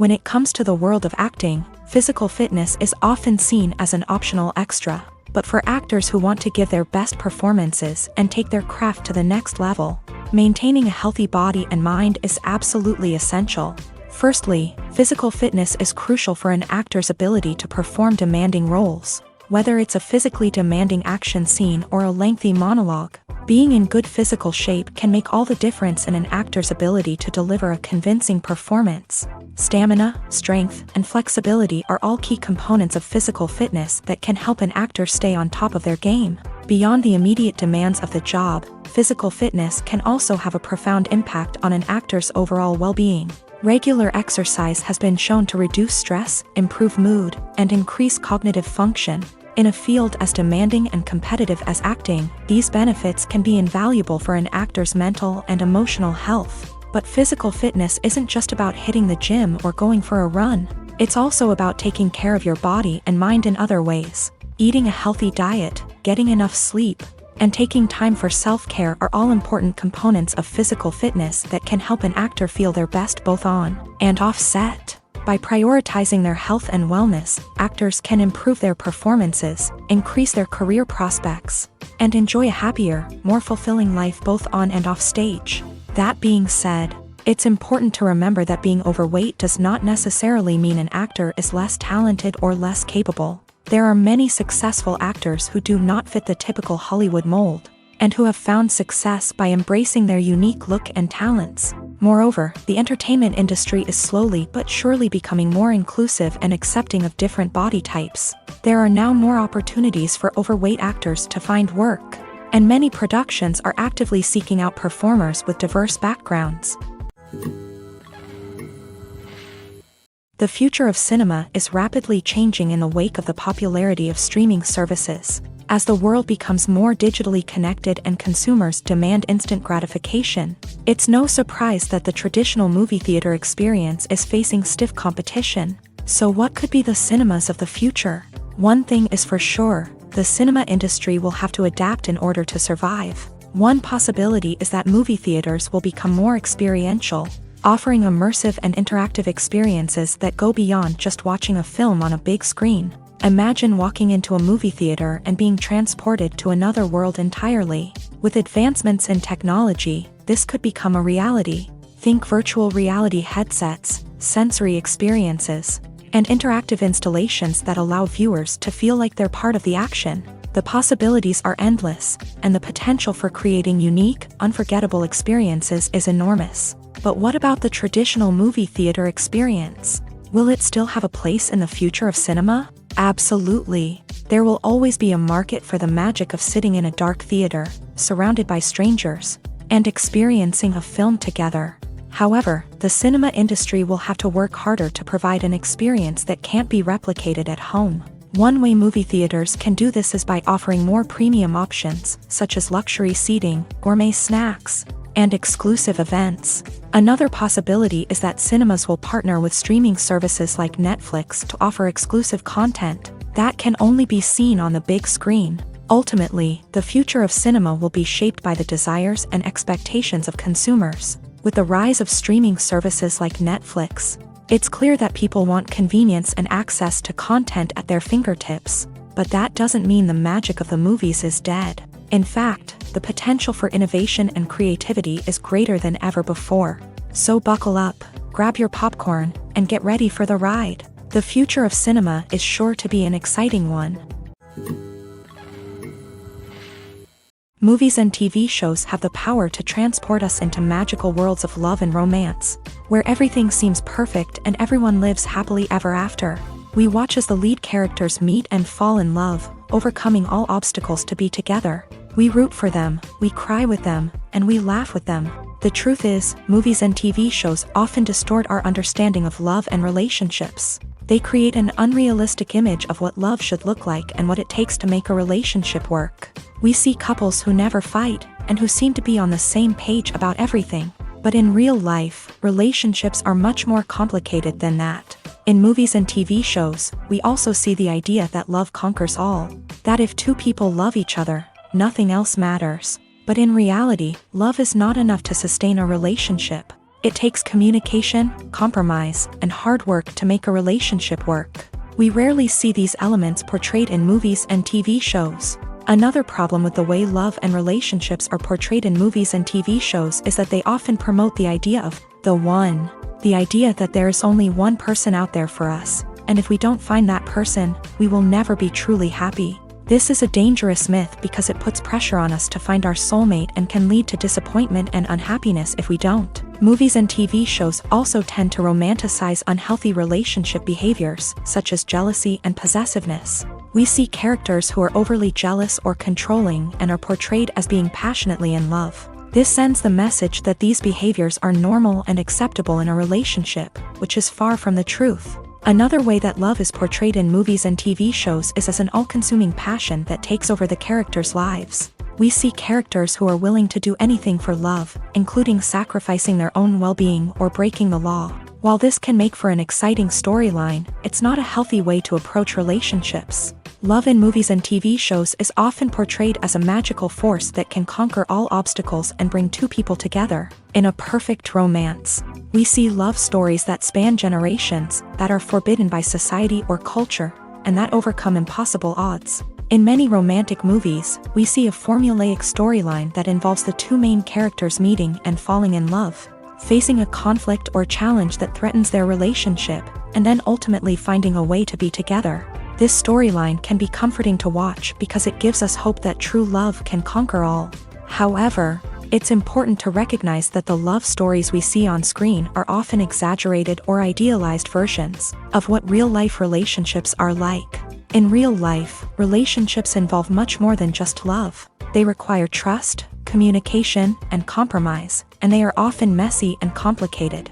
A: When it comes to the world of acting, physical fitness is often seen as an optional extra. But for actors who want to give their best performances and take their craft to the next level, maintaining a healthy body and mind is absolutely essential. Firstly, physical fitness is crucial for an actor's ability to perform demanding roles. Whether it's a physically demanding action scene or a lengthy monologue, being in good physical shape can make all the difference in an actor's ability to deliver a convincing performance. Stamina, strength, and flexibility are all key components of physical fitness that can help an actor stay on top of their game. Beyond the immediate demands of the job, physical fitness can also have a profound impact on an actor's overall well-being. Regular exercise has been shown to reduce stress, improve mood, and increase cognitive function. In a field as demanding and competitive as acting, these benefits can be invaluable for an actor's mental and emotional health. But physical fitness isn't just about hitting the gym or going for a run. It's also about taking care of your body and mind in other ways. Eating a healthy diet, getting enough sleep, and taking time for self-care are all important components of physical fitness that can help an actor feel their best both on and off set. By prioritizing their health and wellness, actors can improve their performances, increase their career prospects, and enjoy a happier, more fulfilling life both on and off stage. That being said, it's important to remember that being overweight does not necessarily mean an actor is less talented or less capable. There are many successful actors who do not fit the typical Hollywood mold, and who have found success by embracing their unique look and talents. Moreover, the entertainment industry is slowly but surely becoming more inclusive and accepting of different body types. There are now more opportunities for overweight actors to find work, and many productions are actively seeking out performers with diverse backgrounds. The future of cinema is rapidly changing in the wake of the popularity of streaming services. As the world becomes more digitally connected and consumers demand instant gratification, it's no surprise that the traditional movie theater experience is facing stiff competition. So what could be the cinemas of the future? One thing is for sure, the cinema industry will have to adapt in order to survive. One possibility is that movie theaters will become more experiential, offering immersive and interactive experiences that go beyond just watching a film on a big screen. Imagine walking into a movie theater and being transported to another world entirely. With advancements in technology, this could become a reality. Think virtual reality headsets, sensory experiences, and interactive installations that allow viewers to feel like they're part of the action. The possibilities are endless, and the potential for creating unique, unforgettable experiences is enormous. But what about the traditional movie theater experience? Will it still have a place in the future of cinema? Absolutely. There will always be a market for the magic of sitting in a dark theater, surrounded by strangers, and experiencing a film together. However, the cinema industry will have to work harder to provide an experience that can't be replicated at home. One way movie theaters can do this is by offering more premium options, such as luxury seating, gourmet snacks, and exclusive events. Another possibility is that cinemas will partner with streaming services like Netflix to offer exclusive content that can only be seen on the big screen. Ultimately, the future of cinema will be shaped by the desires and expectations of consumers. With the rise of streaming services like Netflix, it's clear that people want convenience and access to content at their fingertips. But that doesn't mean the magic of the movies is dead. In fact, the potential for innovation and creativity is greater than ever before. So buckle up, grab your popcorn, and get ready for the ride. The future of cinema is sure to be an exciting one. Movies and TV shows have the power to transport us into magical worlds of love and romance, where everything seems perfect and everyone lives happily ever after. We watch as the lead characters meet and fall in love, overcoming all obstacles to be together. We root for them, we cry with them, and we laugh with them. The truth is, movies and TV shows often distort our understanding of love and relationships. They create an unrealistic image of what love should look like and what it takes to make a relationship work. We see couples who never fight, and who seem to be on the same page about everything. But in real life, relationships are much more complicated than that. In movies and TV shows, we also see the idea that love conquers all. That if two people love each other, nothing else matters. But in reality, love is not enough to sustain a relationship. It takes communication, compromise, and hard work to make a relationship work. We rarely see these elements portrayed in movies and TV shows. Another problem with the way love and relationships are portrayed in movies and TV shows is that they often promote the idea of the one. The idea that there is only one person out there for us, and if we don't find that person, we will never be truly happy. This is a dangerous myth because it puts pressure on us to find our soulmate and can lead to disappointment and unhappiness if we don't. Movies and TV shows also tend to romanticize unhealthy relationship behaviors, such as jealousy and possessiveness. We see characters who are overly jealous or controlling and are portrayed as being passionately in love. This sends the message that these behaviors are normal and acceptable in a relationship, which is far from the truth. Another way that love is portrayed in movies and TV shows is as an all-consuming passion that takes over the characters' lives. We see characters who are willing to do anything for love, including sacrificing their own well-being or breaking the law. While this can make for an exciting storyline, it's not a healthy way to approach relationships. Love in movies and TV shows is often portrayed as a magical force that can conquer all obstacles and bring two people together. In a perfect romance, we see love stories that span generations, that are forbidden by society or culture, and that overcome impossible odds. In many romantic movies, we see a formulaic storyline that involves the two main characters meeting and falling in love, facing a conflict or challenge that threatens their relationship, and then ultimately finding a way to be together. This storyline can be comforting to watch because it gives us hope that true love can conquer all. However, it's important to recognize that the love stories we see on screen are often exaggerated or idealized versions of what real-life relationships are like. In real life, relationships involve much more than just love. They require trust, communication, and compromise, and they are often messy and complicated.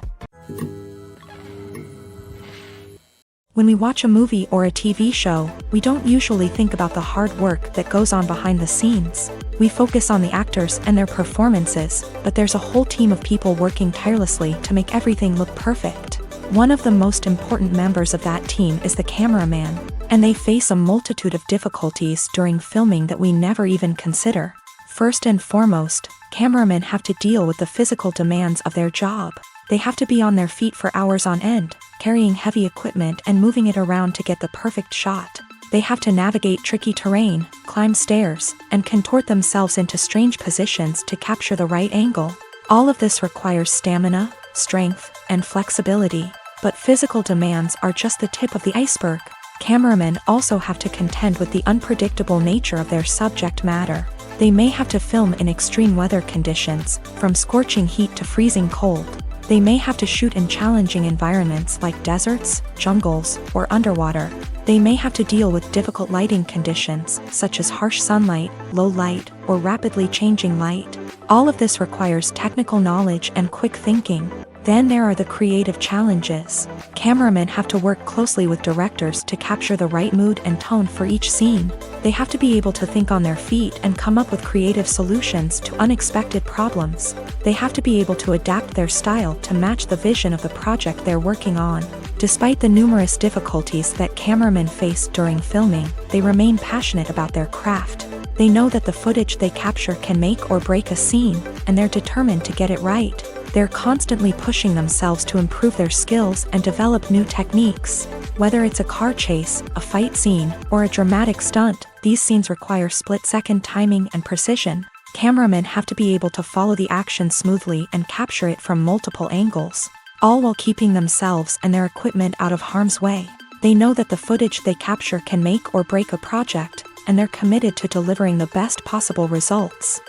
A: When we watch a movie or a TV show, we don't usually think about the hard work that goes on behind the scenes. We focus on the actors and their performances, but there's a whole team of people working tirelessly to make everything look perfect. One of the most important members of that team is the cameraman, and they face a multitude of difficulties during filming that we never even consider. First and foremost, cameramen have to deal with the physical demands of their job. They have to be on their feet for hours on end, carrying heavy equipment and moving it around to get the perfect shot. They have to navigate tricky terrain, climb stairs, and contort themselves into strange positions to capture the right angle. All of this requires stamina, strength, and flexibility. But physical demands are just the tip of the iceberg. Cameramen also have to contend with the unpredictable nature of their subject matter. They may have to film in extreme weather conditions, from scorching heat to freezing cold. They may have to shoot in challenging environments like deserts, jungles, or underwater. They may have to deal with difficult lighting conditions, such as harsh sunlight, low light, or rapidly changing light. All of this requires technical knowledge and quick thinking. Then there are the creative challenges. Cameramen have to work closely with directors to capture the right mood and tone for each scene. They have to be able to think on their feet and come up with creative solutions to unexpected problems. They have to be able to adapt their style to match the vision of the project they're working on. Despite the numerous difficulties that cameramen face during filming, they remain passionate about their craft. They know that the footage they capture can make or break a scene, and they're determined to get it right. They're constantly pushing themselves to improve their skills and develop new techniques. Whether it's a car chase, a fight scene, or a dramatic stunt, these scenes require split-second timing and precision. Cameramen have to be able to follow the action smoothly and capture it from multiple angles, all while keeping themselves and their equipment out of harm's way. They know that the footage they capture can make or break a project, and they're committed to delivering the best possible results.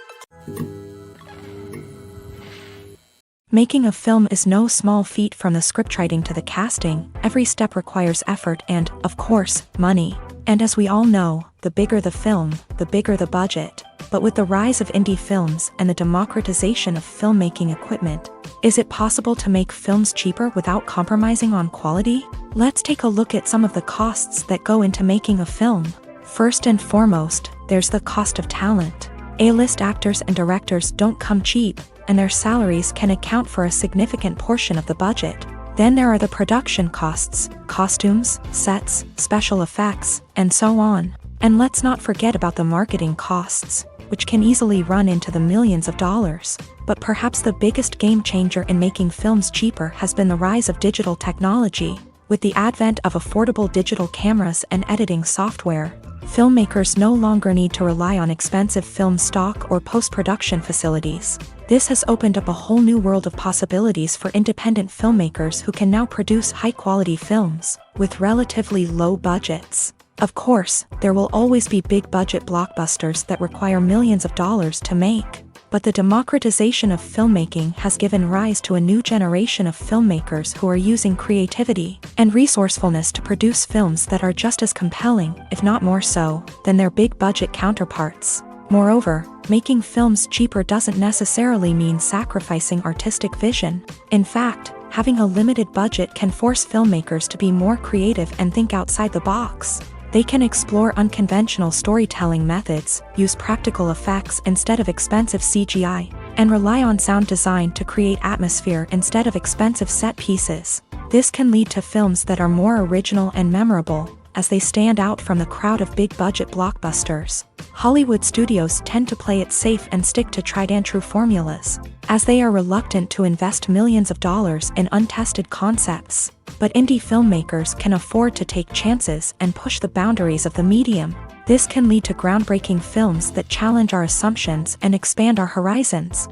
A: Making a film is no small feat. From the scriptwriting to the casting. Every step requires effort and, of course, money. And as we all know, the bigger the film, the bigger the budget. But with the rise of indie films and the democratization of filmmaking equipment, is it possible to make films cheaper without compromising on quality? Let's take a look at some of the costs that go into making a film. First and foremost, there's the cost of talent. A-list actors and directors don't come cheap, and their salaries can account for a significant portion of the budget. Then there are the production costs, costumes, sets, special effects, and so on. And let's not forget about the marketing costs. which can easily run into the millions of dollars. But perhaps the biggest game changer in making films cheaper has been the rise of digital technology. With the advent of affordable digital cameras and editing software, filmmakers no longer need to rely on expensive film stock or post-production facilities. This has opened up a whole new world of possibilities for independent filmmakers who can now produce high-quality films with relatively low budgets. Of course, there will always be big-budget blockbusters that require millions of dollars to make. But the democratization of filmmaking has given rise to a new generation of filmmakers who are using creativity and resourcefulness to produce films that are just as compelling, if not more so, than their big-budget counterparts. Moreover, making films cheaper doesn't necessarily mean sacrificing artistic vision. In fact, having a limited budget can force filmmakers to be more creative and think outside the box. They can explore unconventional storytelling methods, use practical effects instead of expensive CGI, and rely on sound design to create atmosphere instead of expensive set pieces. This can lead to films that are more original and memorable, as they stand out from the crowd of big-budget blockbusters. Hollywood studios tend to play it safe and stick to tried-and-true formulas, as they are reluctant to invest millions of dollars in untested concepts. But indie filmmakers can afford to take chances and push the boundaries of the medium. This can lead to groundbreaking films that challenge our assumptions and expand our horizons.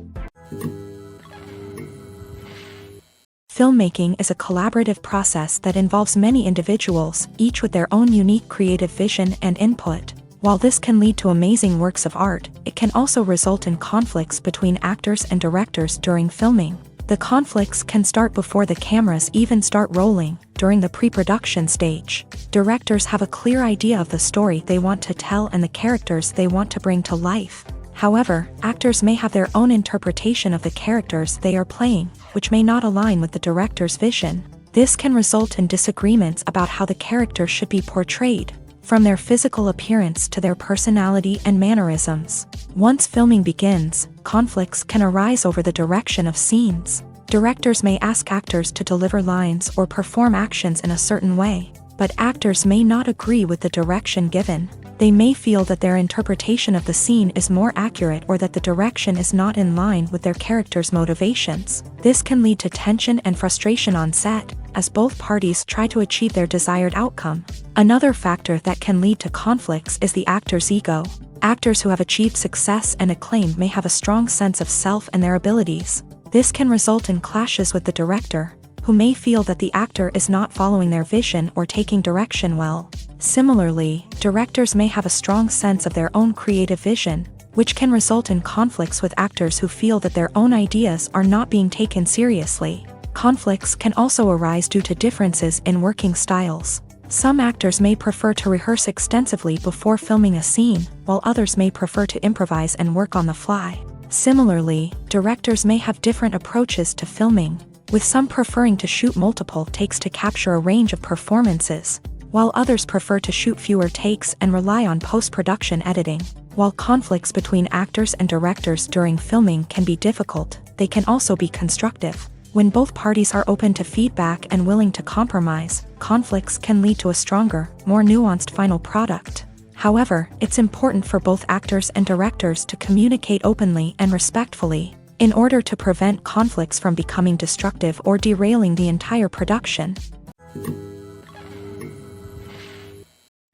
A: Filmmaking is a collaborative process that involves many individuals, each with their own unique creative vision and input. While this can lead to amazing works of art, it can also result in conflicts between actors and directors during filming. The conflicts can start before the cameras even start rolling, during the pre-production stage. Directors have a clear idea of the story they want to tell and the characters they want to bring to life. However, actors may have their own interpretation of the characters they are playing, which may not align with the director's vision. This can result in disagreements about how the character should be portrayed, from their physical appearance to their personality and mannerisms. Once filming begins, conflicts can arise over the direction of scenes. Directors may ask actors to deliver lines or perform actions in a certain way, but actors may not agree with the direction given. They may feel that their interpretation of the scene is more accurate or that the direction is not in line with their character's motivations. This can lead to tension and frustration on set, as both parties try to achieve their desired outcome. Another factor that can lead to conflicts is the actor's ego. Actors who have achieved success and acclaim may have a strong sense of self and their abilities. This can result in clashes with the director, who may feel that the actor is not following their vision or taking direction well. Similarly, directors may have a strong sense of their own creative vision, which can result in conflicts with actors who feel that their own ideas are not being taken seriously. Conflicts can also arise due to differences in working styles. Some actors may prefer to rehearse extensively before filming a scene, while others may prefer to improvise and work on the fly. Similarly, directors may have different approaches to filming, with some preferring to shoot multiple takes to capture a range of performances, while others prefer to shoot fewer takes and rely on post-production editing. While conflicts between actors and directors during filming can be difficult, they can also be constructive. When both parties are open to feedback and willing to compromise, conflicts can lead to a stronger, more nuanced final product. However, it's important for both actors and directors to communicate openly and respectfully, in order to prevent conflicts from becoming destructive or derailing the entire production.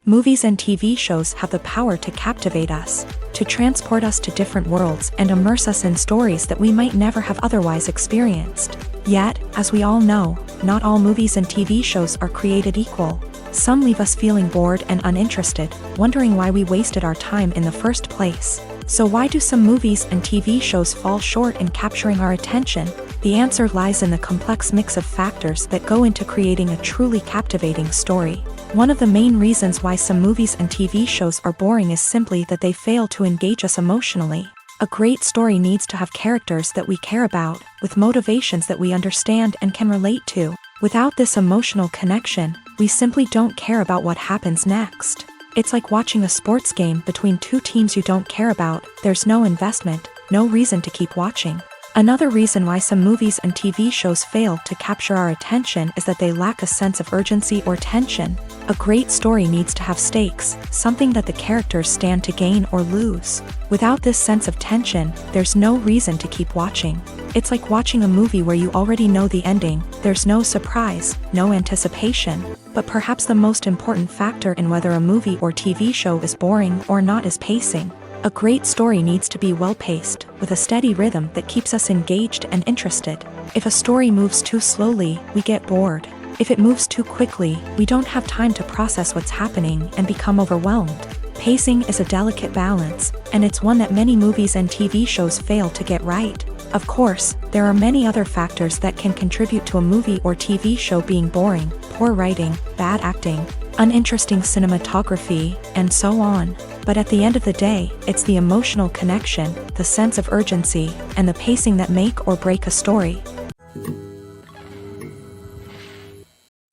A: Movies and TV shows have the power to captivate us, to transport us to different worlds and immerse us in stories that we might never have otherwise experienced. Yet, as we all know, not all movies and TV shows are created equal. Some leave us feeling bored and uninterested, wondering why we wasted our time in the first place. So why do some movies and TV shows fall short in capturing our attention? The answer lies in the complex mix of factors that go into creating a truly captivating story. One of the main reasons why some movies and TV shows are boring is simply that they fail to engage us emotionally. A great story needs to have characters that we care about, with motivations that we understand and can relate to. Without this emotional connection, we simply don't care about what happens next. It's like watching a sports game between two teams you don't care about. There's no investment, no reason to keep watching. Another reason why some movies and TV shows fail to capture our attention is that they lack a sense of urgency or tension. A great story needs to have stakes, something that the characters stand to gain or lose. Without this sense of tension, there's no reason to keep watching. It's like watching a movie where you already know the ending, there's no surprise, no anticipation. But perhaps the most important factor in whether a movie or TV show is boring or not is pacing. A great story needs to be well-paced, with a steady rhythm that keeps us engaged and interested. If a story moves too slowly, we get bored. If it moves too quickly, we don't have time to process what's happening and become overwhelmed. Pacing is a delicate balance, and it's one that many movies and TV shows fail to get right. Of course, there are many other factors that can contribute to a movie or TV show being boring: poor writing, bad acting, uninteresting cinematography, and so on. But at the end of the day, it's the emotional connection, the sense of urgency, and the pacing that make or break a story.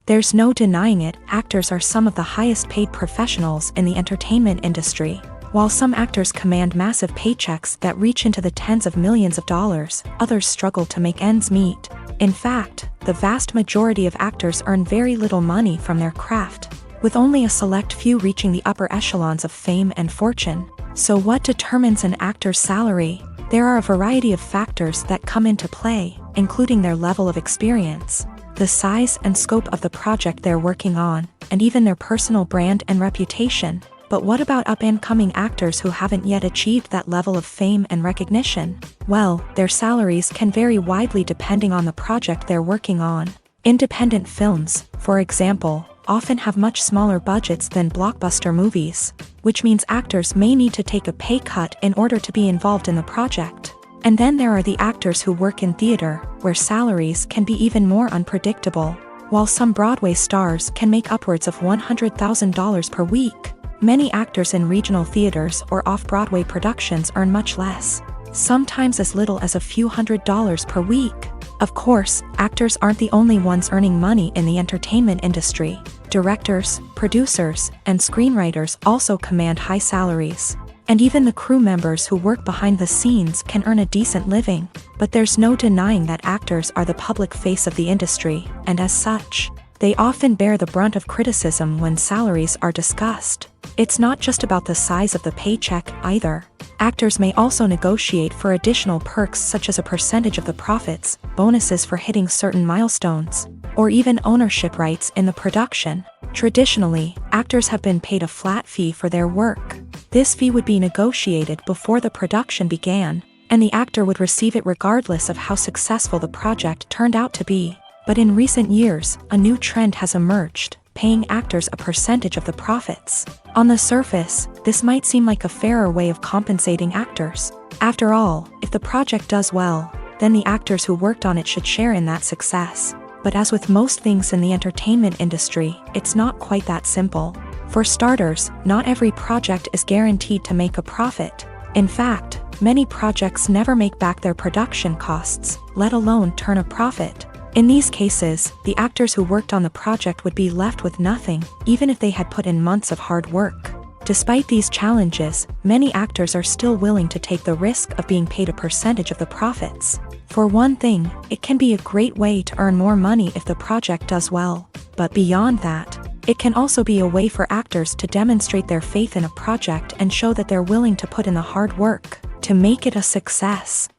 A: There's no denying it, actors are some of the highest paid professionals in the entertainment industry. While some actors command massive paychecks that reach into the tens of millions of dollars, others struggle to make ends meet. In fact, the vast majority of actors earn very little money from their craft, with only a select few reaching the upper echelons of fame and fortune. So what determines an actor's salary? There are a variety of factors that come into play, including their level of experience, the size and scope of the project they're working on, and even their personal brand and reputation. But what about up-and-coming actors who haven't yet achieved that level of fame and recognition? Well, their salaries can vary widely depending on the project they're working on. Independent films, for example, often have much smaller budgets than blockbuster movies, which means actors may need to take a pay cut in order to be involved in the project. And then there are the actors who work in theater, where salaries can be even more unpredictable. While some Broadway stars can make upwards of $100,000 per week, many actors in regional theaters or off-Broadway productions earn much less, sometimes as little as a few $100s per week. Of course, actors aren't the only ones earning money in the entertainment industry. Directors, producers, and screenwriters also command high salaries. And even the crew members who work behind the scenes can earn a decent living. But there's no denying that actors are the public face of the industry, and as such, they often bear the brunt of criticism when salaries are discussed. It's not just about the size of the paycheck, either. Actors may also negotiate for additional perks such as a percentage of the profits, bonuses for hitting certain milestones, or even ownership rights in the production. Traditionally, actors have been paid a flat fee for their work. This fee would be negotiated before the production began, and the actor would receive it regardless of how successful the project turned out to be. But in recent years, a new trend has emerged, paying actors a percentage of the profits. On the surface, this might seem like a fairer way of compensating actors. After all, if the project does well, then the actors who worked on it should share in that success. But as with most things in the entertainment industry, it's not quite that simple. For starters, not every project is guaranteed to make a profit. In fact, many projects never make back their production costs, let alone turn a profit. In these cases, the actors who worked on the project would be left with nothing, even if they had put in months of hard work. Despite these challenges, many actors are still willing to take the risk of being paid a percentage of the profits. For one thing, it can be a great way to earn more money if the project does well. But beyond that, it can also be a way for actors to demonstrate their faith in a project and show that they're willing to put in the hard work to make it a success.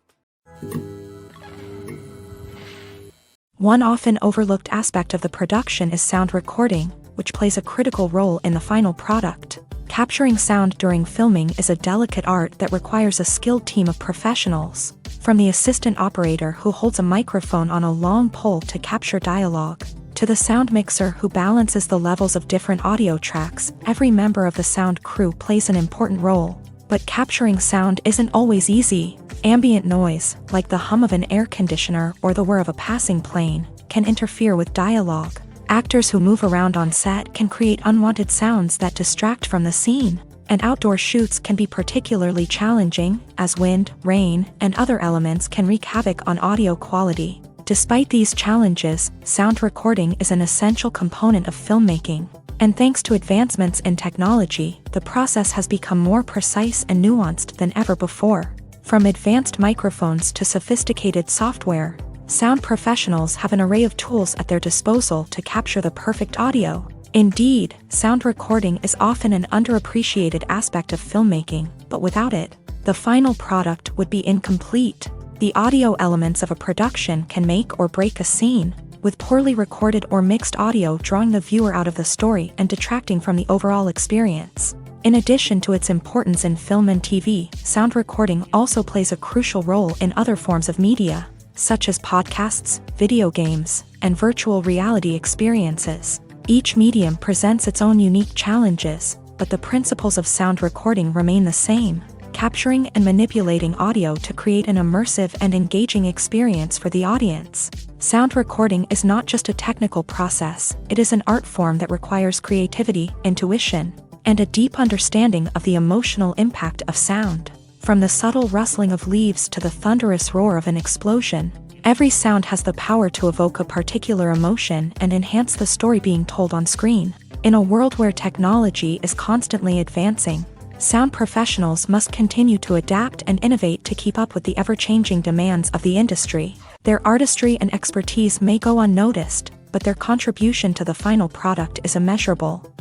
A: One often overlooked aspect of the production is sound recording, which plays a critical role in the final product. Capturing sound during filming is a delicate art that requires a skilled team of professionals. From the assistant operator who holds a microphone on a long pole to capture dialogue, to the sound mixer who balances the levels of different audio tracks, every member of the sound crew plays an important role. But capturing sound isn't always easy. Ambient noise, like the hum of an air conditioner or the whir of a passing plane, can interfere with dialogue. Actors who move around on set can create unwanted sounds that distract from the scene. And outdoor shoots can be particularly challenging, as wind, rain, and other elements can wreak havoc on audio quality. Despite these challenges, sound recording is an essential component of filmmaking. And thanks to advancements in technology, the process has become more precise and nuanced than ever before. From advanced microphones to sophisticated software, sound professionals have an array of tools at their disposal to capture the perfect audio. Indeed, sound recording is often an underappreciated aspect of filmmaking, but without it, the final product would be incomplete. The audio elements of a production can make or break a scene, with poorly recorded or mixed audio drawing the viewer out of the story and detracting from the overall experience. In addition to its importance in film and TV, sound recording also plays a crucial role in other forms of media, such as podcasts, video games, and virtual reality experiences. Each medium presents its own unique challenges, but the principles of sound recording remain the same, capturing and manipulating audio to create an immersive and engaging experience for the audience. Sound recording is not just a technical process, it is an art form that requires creativity, intuition, and a deep understanding of the emotional impact of sound. From the subtle rustling of leaves to the thunderous roar of an explosion, every sound has the power to evoke a particular emotion and enhance the story being told on screen. In a world where technology is constantly advancing, sound professionals must continue to adapt and innovate to keep up with the ever-changing demands of the industry. Their artistry and expertise may go unnoticed, but their contribution to the final product is immeasurable.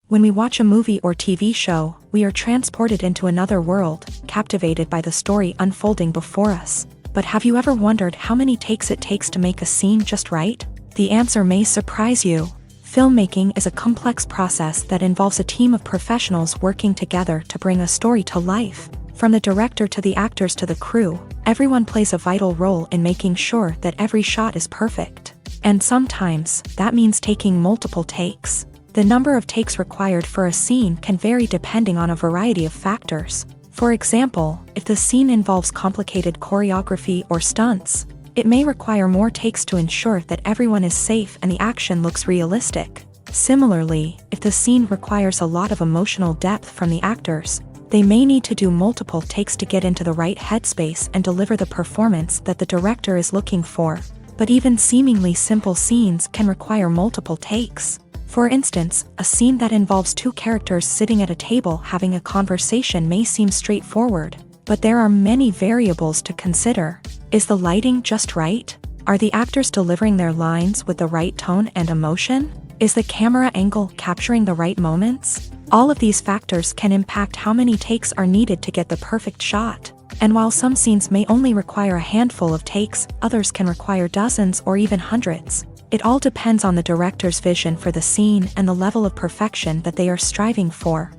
A: When we watch a movie or TV show, we are transported into another world, captivated by the story unfolding before us. But have you ever wondered how many takes it takes to make a scene just right? The answer may surprise you. Filmmaking is a complex process that involves a team of professionals working together to bring a story to life. From the director to the actors to the crew, everyone plays a vital role in making sure that every shot is perfect. And sometimes, that means taking multiple takes. The number of takes required for a scene can vary depending on a variety of factors. For example, if the scene involves complicated choreography or stunts, it may require more takes to ensure that everyone is safe and the action looks realistic. Similarly, if the scene requires a lot of emotional depth from the actors, they may need to do multiple takes to get into the right headspace and deliver the performance that the director is looking for. But even seemingly simple scenes can require multiple takes. For instance, a scene that involves two characters sitting at a table having a conversation may seem straightforward, but there are many variables to consider. Is the lighting just right? Are the actors delivering their lines with the right tone and emotion? Is the camera angle capturing the right moments? All of these factors can impact how many takes are needed to get the perfect shot. And while some scenes may only require a handful of takes, others can require dozens or even hundreds. It all depends on the director's vision for the scene and the level of perfection that they are striving for.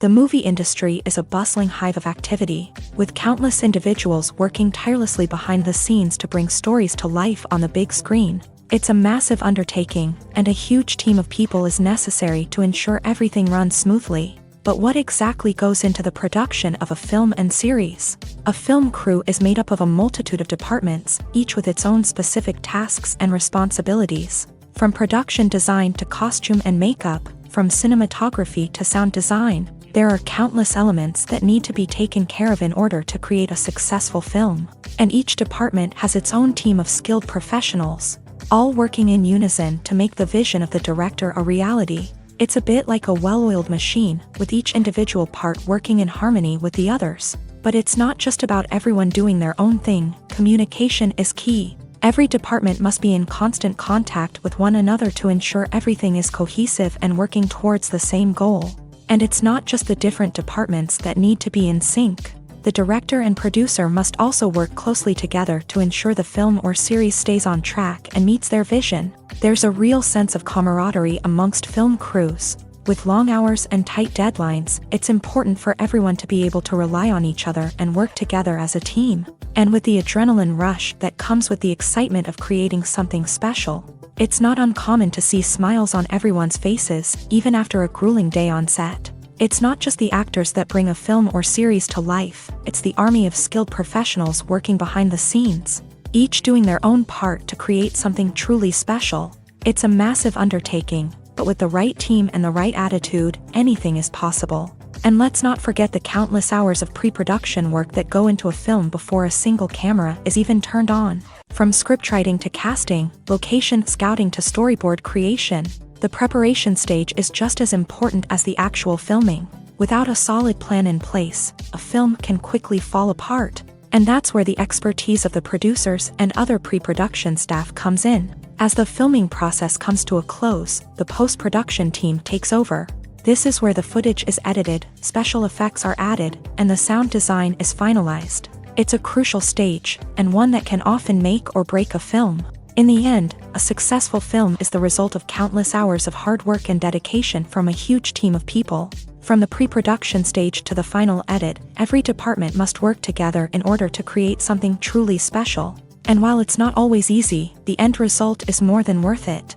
A: The movie industry is a bustling hive of activity, with countless individuals working tirelessly behind the scenes to bring stories to life on the big screen. It's a massive undertaking, and a huge team of people is necessary to ensure everything runs smoothly. But what exactly goes into the production of a film and series? A film crew is made up of a multitude of departments, each with its own specific tasks and responsibilities. From production design to costume and makeup, from cinematography to sound design, there are countless elements that need to be taken care of in order to create a successful film. And each department has its own team of skilled professionals, all working in unison to make the vision of the director a reality. It's a bit like a well-oiled machine, with each individual part working in harmony with the others. But it's not just about everyone doing their own thing. Communication is key. Every department must be in constant contact with one another to ensure everything is cohesive and working towards the same goal. And it's not just the different departments that need to be in sync. The director and producer must also work closely together to ensure the film or series stays on track and meets their vision. There's a real sense of camaraderie amongst film crews. With long hours and tight deadlines, it's important for everyone to be able to rely on each other and work together as a team. And with the adrenaline rush that comes with the excitement of creating something special, it's not uncommon to see smiles on everyone's faces, even after a grueling day on set. It's not just the actors that bring a film or series to life, it's the army of skilled professionals working behind the scenes, each doing their own part to create something truly special. It's a massive undertaking, but with the right team and the right attitude, anything is possible. And let's not forget the countless hours of pre-production work that go into a film before a single camera is even turned on. From scriptwriting to casting, location scouting to storyboard creation, the preparation stage is just as important as the actual filming. Without a solid plan in place, a film can quickly fall apart. And that's where the expertise of the producers and other pre-production staff comes in. As the filming process comes to a close, the post-production team takes over. This is where the footage is edited, special effects are added, and the sound design is finalized. It's a crucial stage, and one that can often make or break a film. In the end, a successful film is the result of countless hours of hard work and dedication from a huge team of people. From the pre-production stage to the final edit, every department must work together in order to create something truly special. And while it's not always easy, the end result is more than worth it.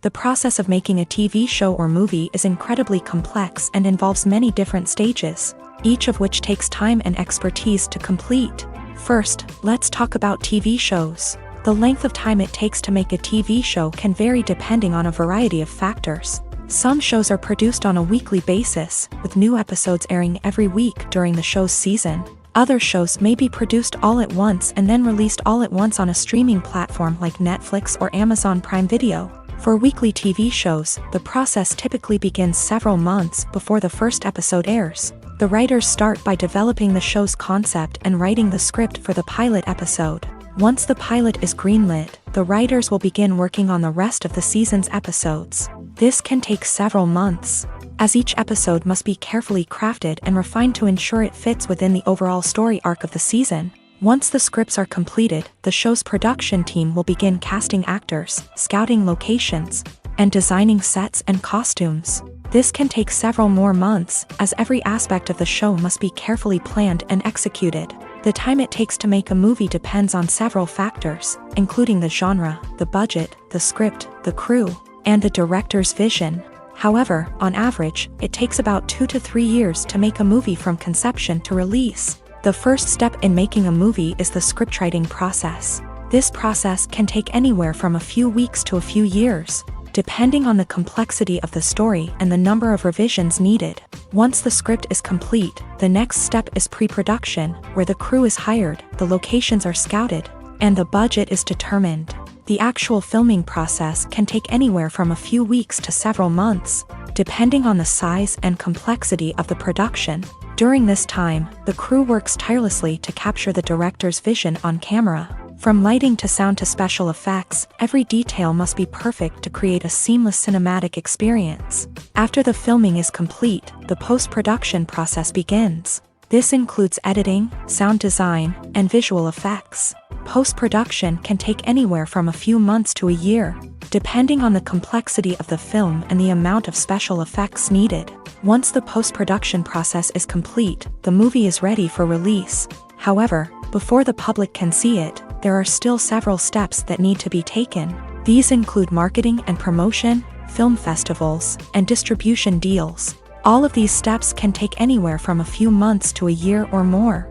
A: The process of making a TV show or movie is incredibly complex and involves many different stages, each of which takes time and expertise to complete. First, let's talk about TV shows. The length of time it takes to make a TV show can vary depending on a variety of factors. Some shows are produced on a weekly basis, with new episodes airing every week during the show's season. Other shows may be produced all at once and then released all at once on a streaming platform like Netflix or Amazon Prime Video. For weekly TV shows, the process typically begins several months before the first episode airs. The writers start by developing the show's concept and writing the script for the pilot episode. Once the pilot is greenlit, the writers will begin working on the rest of the season's episodes. This can take several months, as each episode must be carefully crafted and refined to ensure it fits within the overall story arc of the season. Once the scripts are completed, the show's production team will begin casting actors, scouting locations, and designing sets and costumes. This can take several more months, as every aspect of the show must be carefully planned and executed. The time it takes to make a movie depends on several factors, including the genre, the budget, the script, the crew, and the director's vision. However, on average, it takes about 2 to 3 years to make a movie from conception to release. The first step in making a movie is the scriptwriting process. This process can take anywhere from a few weeks to a few years, depending on the complexity of the story and the number of revisions needed. Once the script is complete, the next step is pre-production, where the crew is hired, the locations are scouted, and the budget is determined. The actual filming process can take anywhere from a few weeks to several months, depending on the size and complexity of the production. During this time, the crew works tirelessly to capture the director's vision on camera. From lighting to sound to special effects, every detail must be perfect to create a seamless cinematic experience. After the filming is complete, the post-production process begins. This includes editing, sound design, and visual effects. Post-production can take anywhere from a few months to a year, depending on the complexity of the film and the amount of special effects needed. Once the post-production process is complete, the movie is ready for release. However, before the public can see it, there are still several steps that need to be taken. These include marketing and promotion, film festivals, and distribution deals. All of these steps can take anywhere from a few months to a year or more.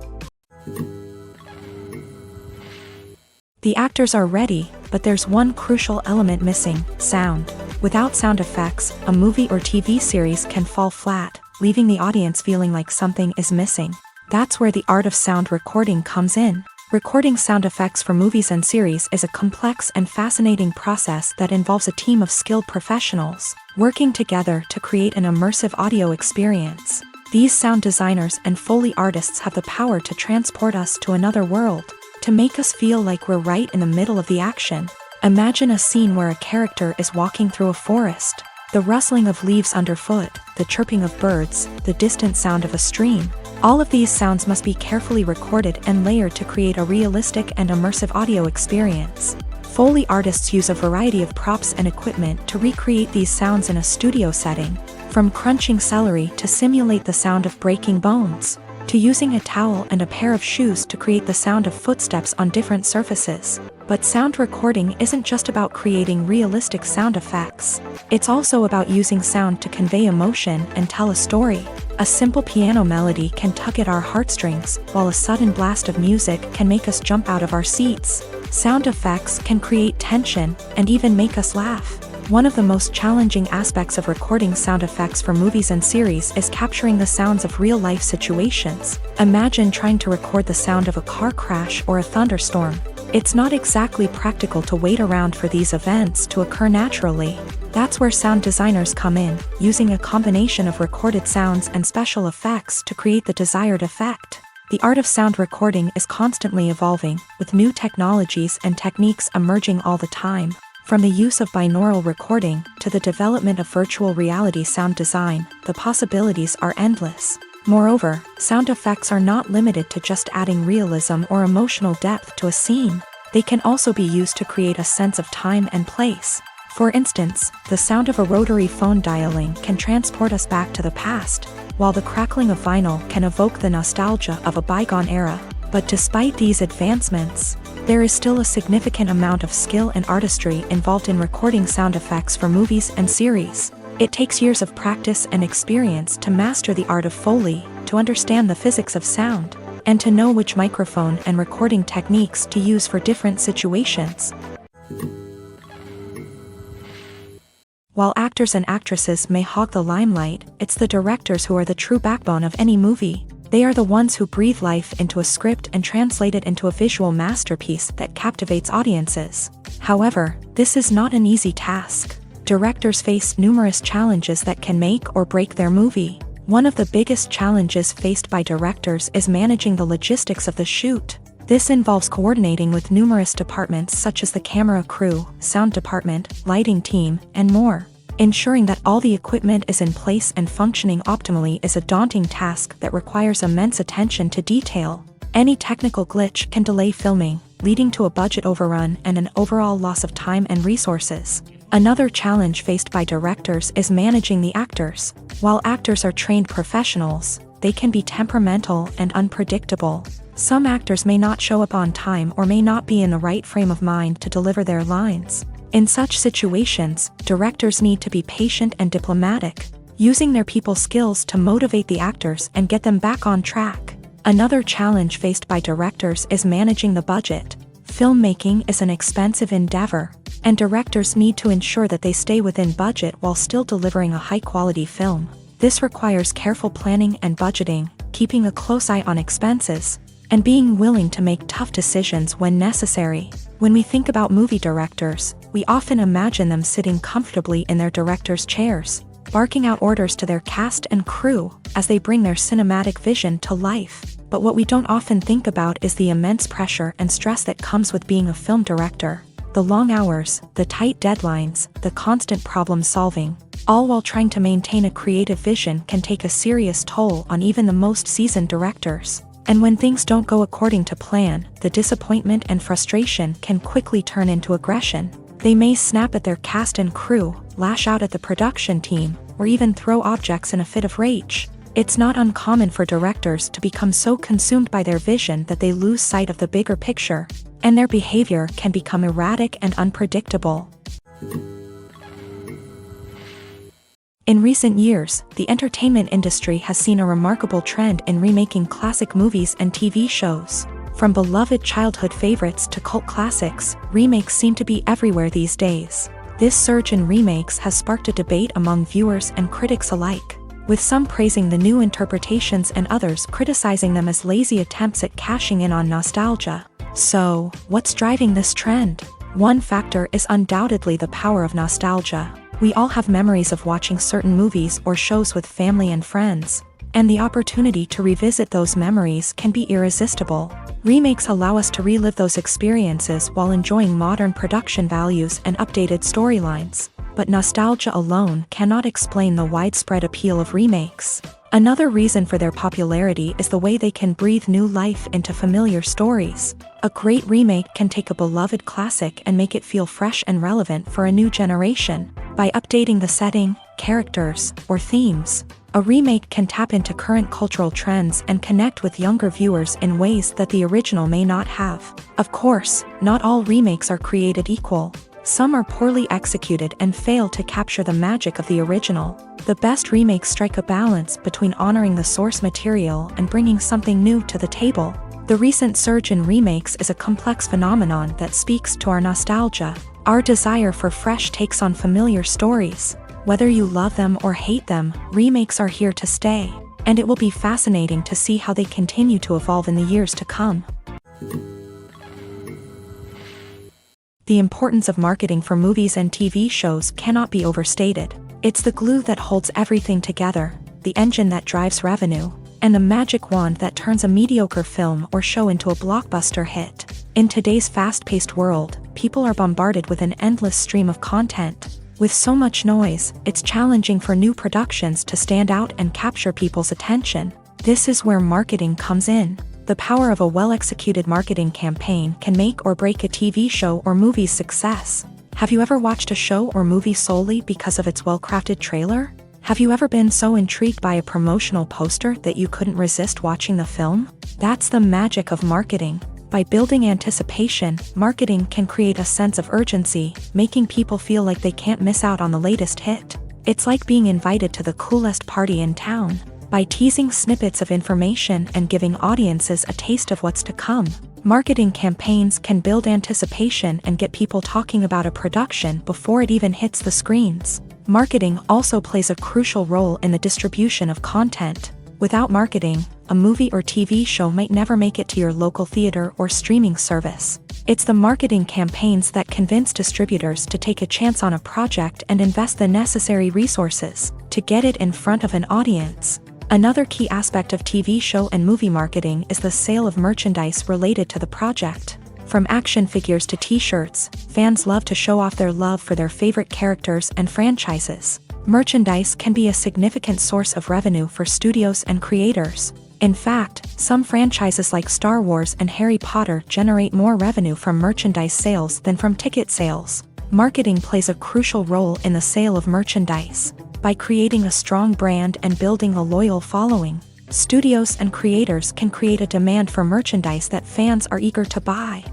A: The actors are ready, but there's one crucial element missing: sound. Without sound effects, a movie or TV series can fall flat, leaving the audience feeling like something is missing. That's where the art of sound recording comes in. Recording sound effects for movies and series is a complex and fascinating process that involves a team of skilled professionals working together to create an immersive audio experience. These sound designers and Foley artists have the power to transport us to another world, to make us feel like we're right in the middle of the action. Imagine a scene where a character is walking through a forest. The rustling of leaves underfoot, the chirping of birds, the distant sound of a stream. All of these sounds must be carefully recorded and layered to create a realistic and immersive audio experience. Foley artists use a variety of props and equipment to recreate these sounds in a studio setting, from crunching celery to simulate the sound of breaking bones, to using a towel and a pair of shoes to create the sound of footsteps on different surfaces. But sound recording isn't just about creating realistic sound effects. It's also about using sound to convey emotion and tell a story. A simple piano melody can tug at our heartstrings, while a sudden blast of music can make us jump out of our seats. Sound effects can create tension and even make us laugh. One of the most challenging aspects of recording sound effects for movies and series is capturing the sounds of real-life situations. Imagine trying to record the sound of a car crash or a thunderstorm. It's not exactly practical to wait around for these events to occur naturally. That's where sound designers come in, using a combination of recorded sounds and special effects to create the desired effect. The art of sound recording is constantly evolving, with new technologies and techniques emerging all the time. From the use of binaural recording to the development of virtual reality sound design, the possibilities are endless. Moreover, sound effects are not limited to just adding realism or emotional depth to a scene. They can also be used to create a sense of time and place. For instance, the sound of a rotary phone dialing can transport us back to the past, while the crackling of vinyl can evoke the nostalgia of a bygone era. But despite these advancements, there is still a significant amount of skill and artistry involved in recording sound effects for movies and series. It takes years of practice and experience to master the art of Foley, to understand the physics of sound, and to know which microphone and recording techniques to use for different situations. While actors and actresses may hog the limelight, it's the directors who are the true backbone of any movie. They are the ones who breathe life into a script and translate it into a visual masterpiece that captivates audiences. However, this is not an easy task. Directors face numerous challenges that can make or break their movie. One of the biggest challenges faced by directors is managing the logistics of the shoot. This involves coordinating with numerous departments such as the camera crew, sound department, lighting team, and more. Ensuring that all the equipment is in place and functioning optimally is a daunting task that requires immense attention to detail. Any technical glitch can delay filming, leading to a budget overrun and an overall loss of time and resources. Another challenge faced by directors is managing the actors. While actors are trained professionals, they can be temperamental and unpredictable. Some actors may not show up on time or may not be in the right frame of mind to deliver their lines. In such situations, directors need to be patient and diplomatic, using their people skills to motivate the actors and get them back on track. Another challenge faced by directors is managing the budget. Filmmaking is an expensive endeavor, and directors need to ensure that they stay within budget while still delivering a high-quality film. This requires careful planning and budgeting, keeping a close eye on expenses, and being willing to make tough decisions when necessary. When we think about movie directors, we often imagine them sitting comfortably in their director's chairs, barking out orders to their cast and crew as they bring their cinematic vision to life. But what we don't often think about is the immense pressure and stress that comes with being a film director. The long hours, the tight deadlines, the constant problem solving, all while trying to maintain a creative vision can take a serious toll on even the most seasoned directors. And when things don't go according to plan, the disappointment and frustration can quickly turn into aggression. They may snap at their cast and crew, lash out at the production team, or even throw objects in a fit of rage. It's not uncommon for directors to become so consumed by their vision that they lose sight of the bigger picture, and their behavior can become erratic and unpredictable. In recent years, the entertainment industry has seen a remarkable trend in remaking classic movies and TV shows. From beloved childhood favorites to cult classics, remakes seem to be everywhere these days. This surge in remakes has sparked a debate among viewers and critics alike, with some praising the new interpretations and others criticizing them as lazy attempts at cashing in on nostalgia. So, what's driving this trend? One factor is undoubtedly the power of nostalgia. We all have memories of watching certain movies or shows with family and friends, and the opportunity to revisit those memories can be irresistible. Remakes allow us to relive those experiences while enjoying modern production values and updated storylines. But nostalgia alone cannot explain the widespread appeal of remakes. Another reason for their popularity is the way they can breathe new life into familiar stories. A great remake can take a beloved classic and make it feel fresh and relevant for a new generation. By updating the setting, characters, or themes, a remake can tap into current cultural trends and connect with younger viewers in ways that the original may not have. Of course, not all remakes are created equal. Some are poorly executed and fail to capture the magic of the original. The best remakes strike a balance between honoring the source material and bringing something new to the table. The recent surge in remakes is a complex phenomenon that speaks to our nostalgia, our desire for fresh takes on familiar stories. Whether you love them or hate them, remakes are here to stay, and it will be fascinating to see how they continue to evolve in the years to come. The importance of marketing for movies and TV shows cannot be overstated. It's the glue that holds everything together, the engine that drives revenue, and the magic wand that turns a mediocre film or show into a blockbuster hit. In today's fast-paced world, people are bombarded with an endless stream of content. With so much noise, it's challenging for new productions to stand out and capture people's attention. This is where marketing comes in. The power of a well-executed marketing campaign can make or break a TV show or movie's success. Have you ever watched a show or movie solely because of its well-crafted trailer? Have you ever been so intrigued by a promotional poster that you couldn't resist watching the film? That's the magic of marketing. By building anticipation, marketing can create a sense of urgency, making people feel like they can't miss out on the latest hit. It's like being invited to the coolest party in town. By teasing snippets of information and giving audiences a taste of what's to come, marketing campaigns can build anticipation and get people talking about a production before it even hits the screens. Marketing also plays a crucial role in the distribution of content. Without marketing, a movie or TV show might never make it to your local theater or streaming service. It's the marketing campaigns that convince distributors to take a chance on a project and invest the necessary resources to get it in front of an audience. Another key aspect of TV show and movie marketing is the sale of merchandise related to the project. From action figures to t-shirts, fans love to show off their love for their favorite characters and franchises. Merchandise can be a significant source of revenue for studios and creators. In fact, some franchises like Star Wars and Harry Potter generate more revenue from merchandise sales than from ticket sales. Marketing plays a crucial role in the sale of merchandise. By creating a strong brand and building a loyal following, studios and creators can create a demand for merchandise that fans are eager to buy.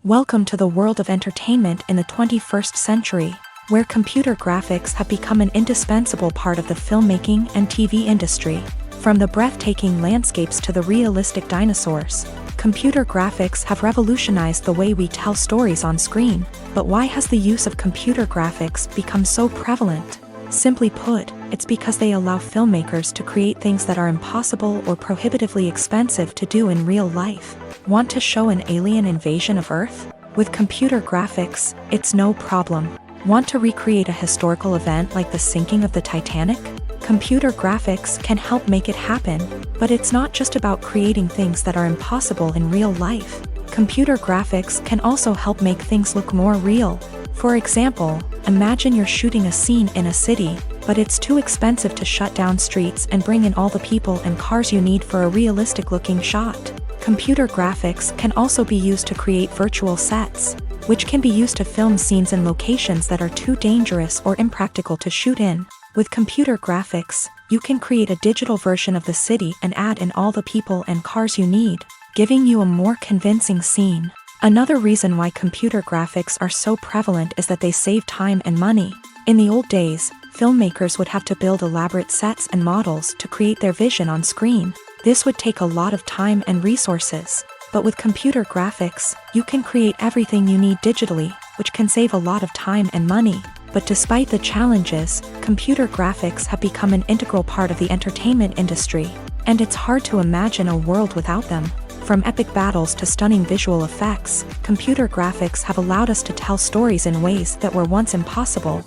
A: Welcome to the world of entertainment in the 21st century, where computer graphics have become an indispensable part of the filmmaking and TV industry. From the breathtaking landscapes to the realistic dinosaurs, computer graphics have revolutionized the way we tell stories on screen. But why has the use of computer graphics become so prevalent? Simply put, it's because they allow filmmakers to create things that are impossible or prohibitively expensive to do in real life. Want to show an alien invasion of Earth? With computer graphics, it's no problem. Want to recreate a historical event like the sinking of the Titanic? Computer graphics can help make it happen, but it's not just about creating things that are impossible in real life. Computer graphics can also help make things look more real. For example, imagine you're shooting a scene in a city, but it's too expensive to shut down streets and bring in all the people and cars you need for a realistic-looking shot. Computer graphics can also be used to create virtual sets, which can be used to film scenes in locations that are too dangerous or impractical to shoot in. With computer graphics, you can create a digital version of the city and add in all the people and cars you need, giving you a more convincing scene. Another reason why computer graphics are so prevalent is that they save time and money. In the old days, filmmakers would have to build elaborate sets and models to create their vision on screen. This would take a lot of time and resources. But with computer graphics, you can create everything you need digitally, which can save a lot of time and money. But despite the challenges, computer graphics have become an integral part of the entertainment industry, and it's hard to imagine a world without them. From epic battles to stunning visual effects, computer graphics have allowed us to tell stories in ways that were once impossible.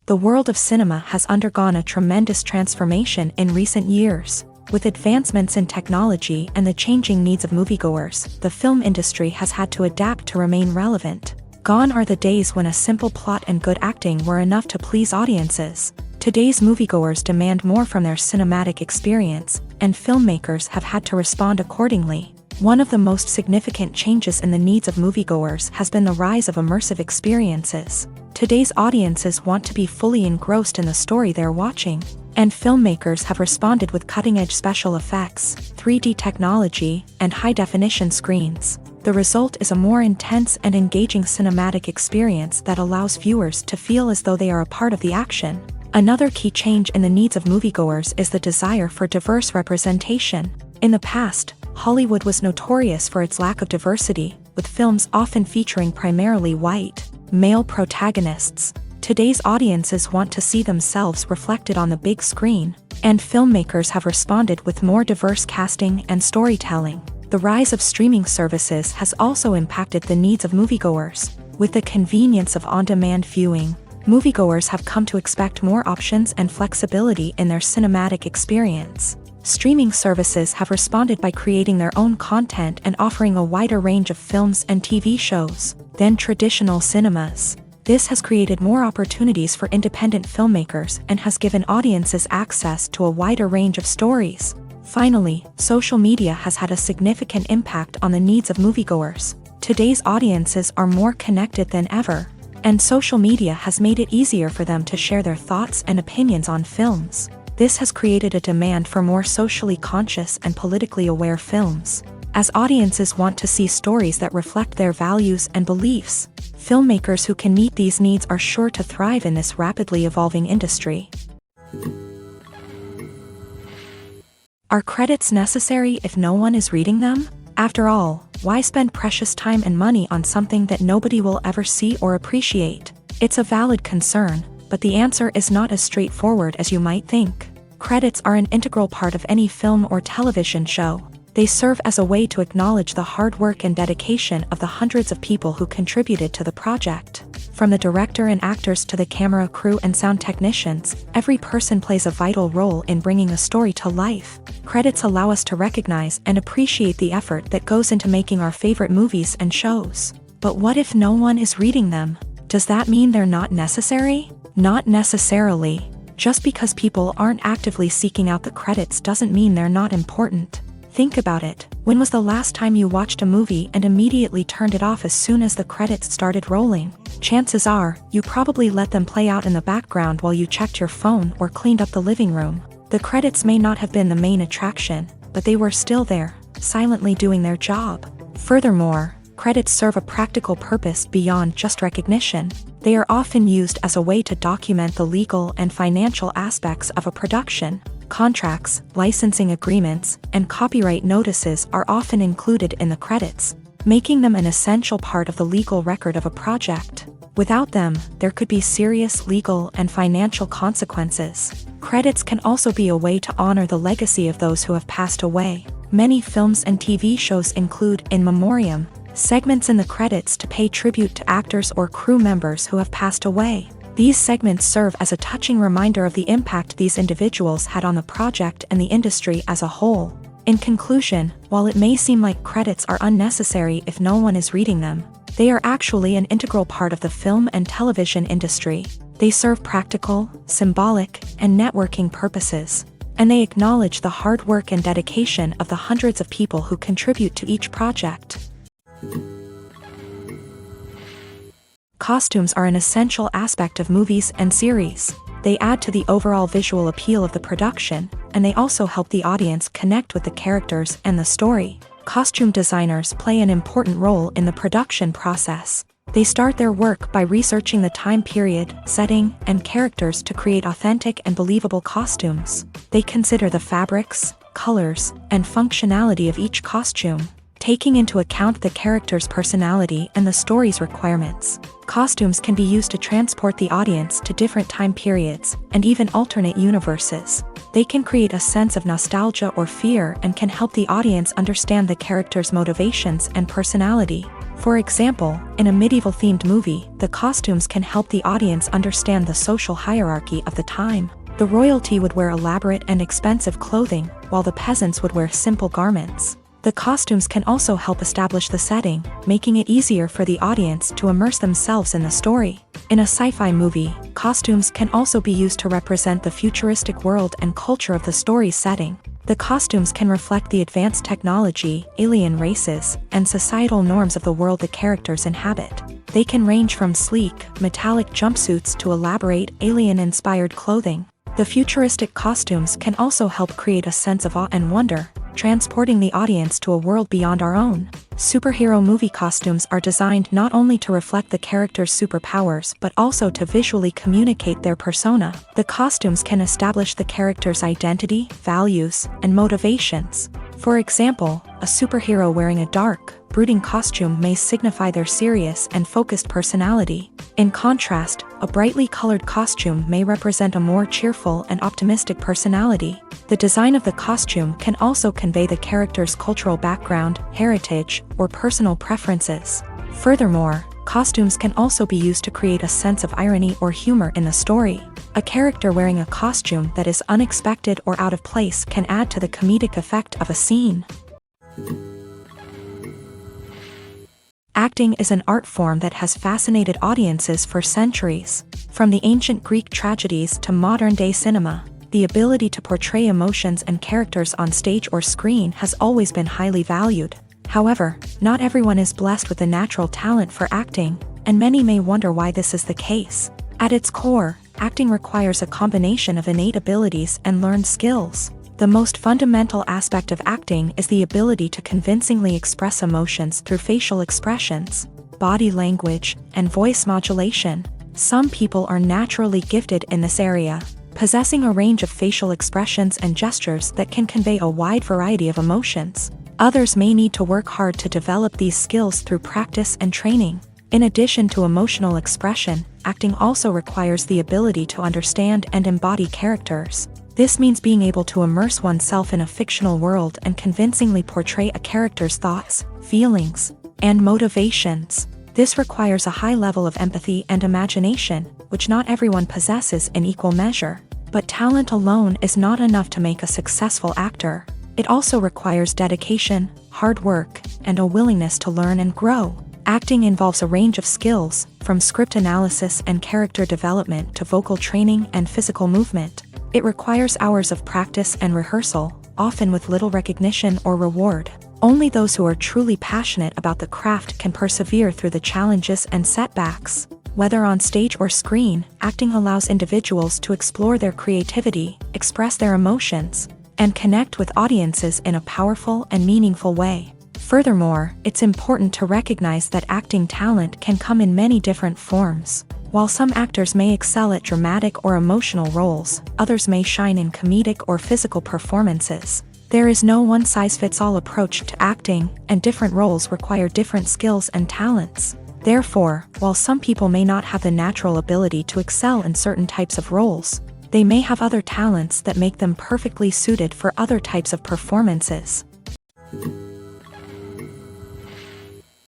A: The world of cinema has undergone a tremendous transformation in recent years. With advancements in technology and the changing needs of moviegoers, the film industry has had to adapt to remain relevant. Gone are the days when a simple plot and good acting were enough to please audiences. Today's moviegoers demand more from their cinematic experience, and filmmakers have had to respond accordingly. One of the most significant changes in the needs of moviegoers has been the rise of immersive experiences. Today's audiences want to be fully engrossed in the story they're watching, and filmmakers have responded with cutting-edge special effects, 3D technology, and high-definition screens. The result is a more intense and engaging cinematic experience that allows viewers to feel as though they are a part of the action. Another key change in the needs of moviegoers is the desire for diverse representation. In the past, Hollywood was notorious for its lack of diversity, with films often featuring primarily white, male protagonists. Today's audiences want to see themselves reflected on the big screen, And filmmakers have responded with more diverse casting and storytelling. The rise of streaming services has also impacted the needs of moviegoers. With the convenience of on-demand viewing, moviegoers have come to expect more options and flexibility in their cinematic experience. Streaming services have responded by creating their own content and offering a wider range of films and TV shows than traditional cinemas. This has created more opportunities for independent filmmakers and has given audiences access to a wider range of stories. Finally, social media has had a significant impact on the needs of moviegoers. Today's audiences are more connected than ever, and social media has made it easier for them to share their thoughts and opinions on films. This has created a demand for more socially conscious and politically aware films. As audiences want to see stories that reflect their values and beliefs, filmmakers who can meet these needs are sure to thrive in this rapidly evolving industry. Are credits necessary if no one is reading them? After all, why spend precious time and money on something that nobody will ever see or appreciate? It's a valid concern, but the answer is not as straightforward as you might think. Credits are an integral part of any film or television show. They serve as a way to acknowledge the hard work and dedication of the hundreds of people who contributed to the project. From the director and actors to the camera crew and sound technicians, every person plays a vital role in bringing a story to life. Credits allow us to recognize and appreciate the effort that goes into making our favorite movies and shows. But what if no one is reading them? Does that mean they're not necessary? Not necessarily. Just because people aren't actively seeking out the credits doesn't mean they're not important. Think about it. When was the last time you watched a movie and immediately turned it off as soon as the credits started rolling? Chances are, you probably let them play out in the background while you checked your phone or cleaned up the living room. The credits may not have been the main attraction, but they were still there, silently doing their job. Furthermore, credits serve a practical purpose beyond just recognition. They are often used as a way to document the legal and financial aspects of a production. Contracts, licensing agreements, and copyright notices are often included in the credits, making them an essential part of the legal record of a project. Without them, there could be serious legal and financial consequences. Credits can also be a way to honor the legacy of those who have passed away. Many films and TV shows include in memoriam segments in the credits to pay tribute to actors or crew members who have passed away. These segments serve as a touching reminder of the impact these individuals had on the project and the industry as a whole. In conclusion, while it may seem like credits are unnecessary if no one is reading them, they are actually an integral part of the film and television industry. They serve practical, symbolic, and networking purposes, and they acknowledge the hard work and dedication of the hundreds of people who contribute to each project. Costumes are an essential aspect of movies and series. They add to the overall visual appeal of the production, and they also help the audience connect with the characters and the story. Costume designers play an important role in the production process. They start their work by researching the time period, setting, and characters to create authentic and believable costumes. They consider the fabrics, colors, and functionality of each costume, taking into account the character's personality and the story's requirements. Costumes can be used to transport the audience to different time periods and even alternate universes. They can create a sense of nostalgia or fear and can help the audience understand the character's motivations and personality. For example, in a medieval-themed movie, the costumes can help the audience understand the social hierarchy of the time. The royalty would wear elaborate and expensive clothing, while the peasants would wear simple garments. The costumes can also help establish the setting, making it easier for the audience to immerse themselves in the story. In a sci-fi movie, costumes can also be used to represent the futuristic world and culture of the story's setting. The costumes can reflect the advanced technology, alien races, and societal norms of the world the characters inhabit. They can range from sleek, metallic jumpsuits to elaborate, alien-inspired clothing. The futuristic costumes can also help create a sense of awe and wonder, transporting the audience to a world beyond our own. Superhero movie costumes are designed not only to reflect the character's superpowers but also to visually communicate their persona. The costumes can establish the character's identity, values, and motivations. For example, a superhero wearing a dark, brooding costume may signify their serious and focused personality, In contrast, a brightly colored costume may represent a more cheerful and optimistic personality. The design of the costume can also convey the character's cultural background, heritage, or personal preferences. Furthermore, costumes can also be used to create a sense of irony or humor in the story. A character wearing a costume that is unexpected or out of place can add to the comedic effect of a scene. Acting is an art form that has fascinated audiences for centuries. From the ancient Greek tragedies to modern-day cinema, the ability to portray emotions and characters on stage or screen has always been highly valued. However, not everyone is blessed with the natural talent for acting, and many may wonder why this is the case. At its core, acting requires a combination of innate abilities and learned skills. The most fundamental aspect of acting is the ability to convincingly express emotions through facial expressions, body language, and voice modulation. Some people are naturally gifted in this area, possessing a range of facial expressions and gestures that can convey a wide variety of emotions. Others may need to work hard to develop these skills through practice and training. In addition to emotional expression, acting also requires the ability to understand and embody characters. This means being able to immerse oneself in a fictional world and convincingly portray a character's thoughts, feelings, and motivations. This requires a high level of empathy and imagination, which not everyone possesses in equal measure. But talent alone is not enough to make a successful actor. It also requires dedication, hard work, and a willingness to learn and grow. Acting involves a range of skills, from script analysis and character development to vocal training and physical movement. It requires hours of practice and rehearsal, often with little recognition or reward. Only those who are truly passionate about the craft can persevere through the challenges and setbacks. Whether on stage or screen, acting allows individuals to explore their creativity, express their emotions, and connect with audiences in a powerful and meaningful way. Furthermore, it's important to recognize that acting talent can come in many different forms. While some actors may excel at dramatic or emotional roles, others may shine in comedic or physical performances. There is no one-size-fits-all approach to acting, and different roles require different skills and talents. Therefore, while some people may not have the natural ability to excel in certain types of roles, they may have other talents that make them perfectly suited for other types of performances.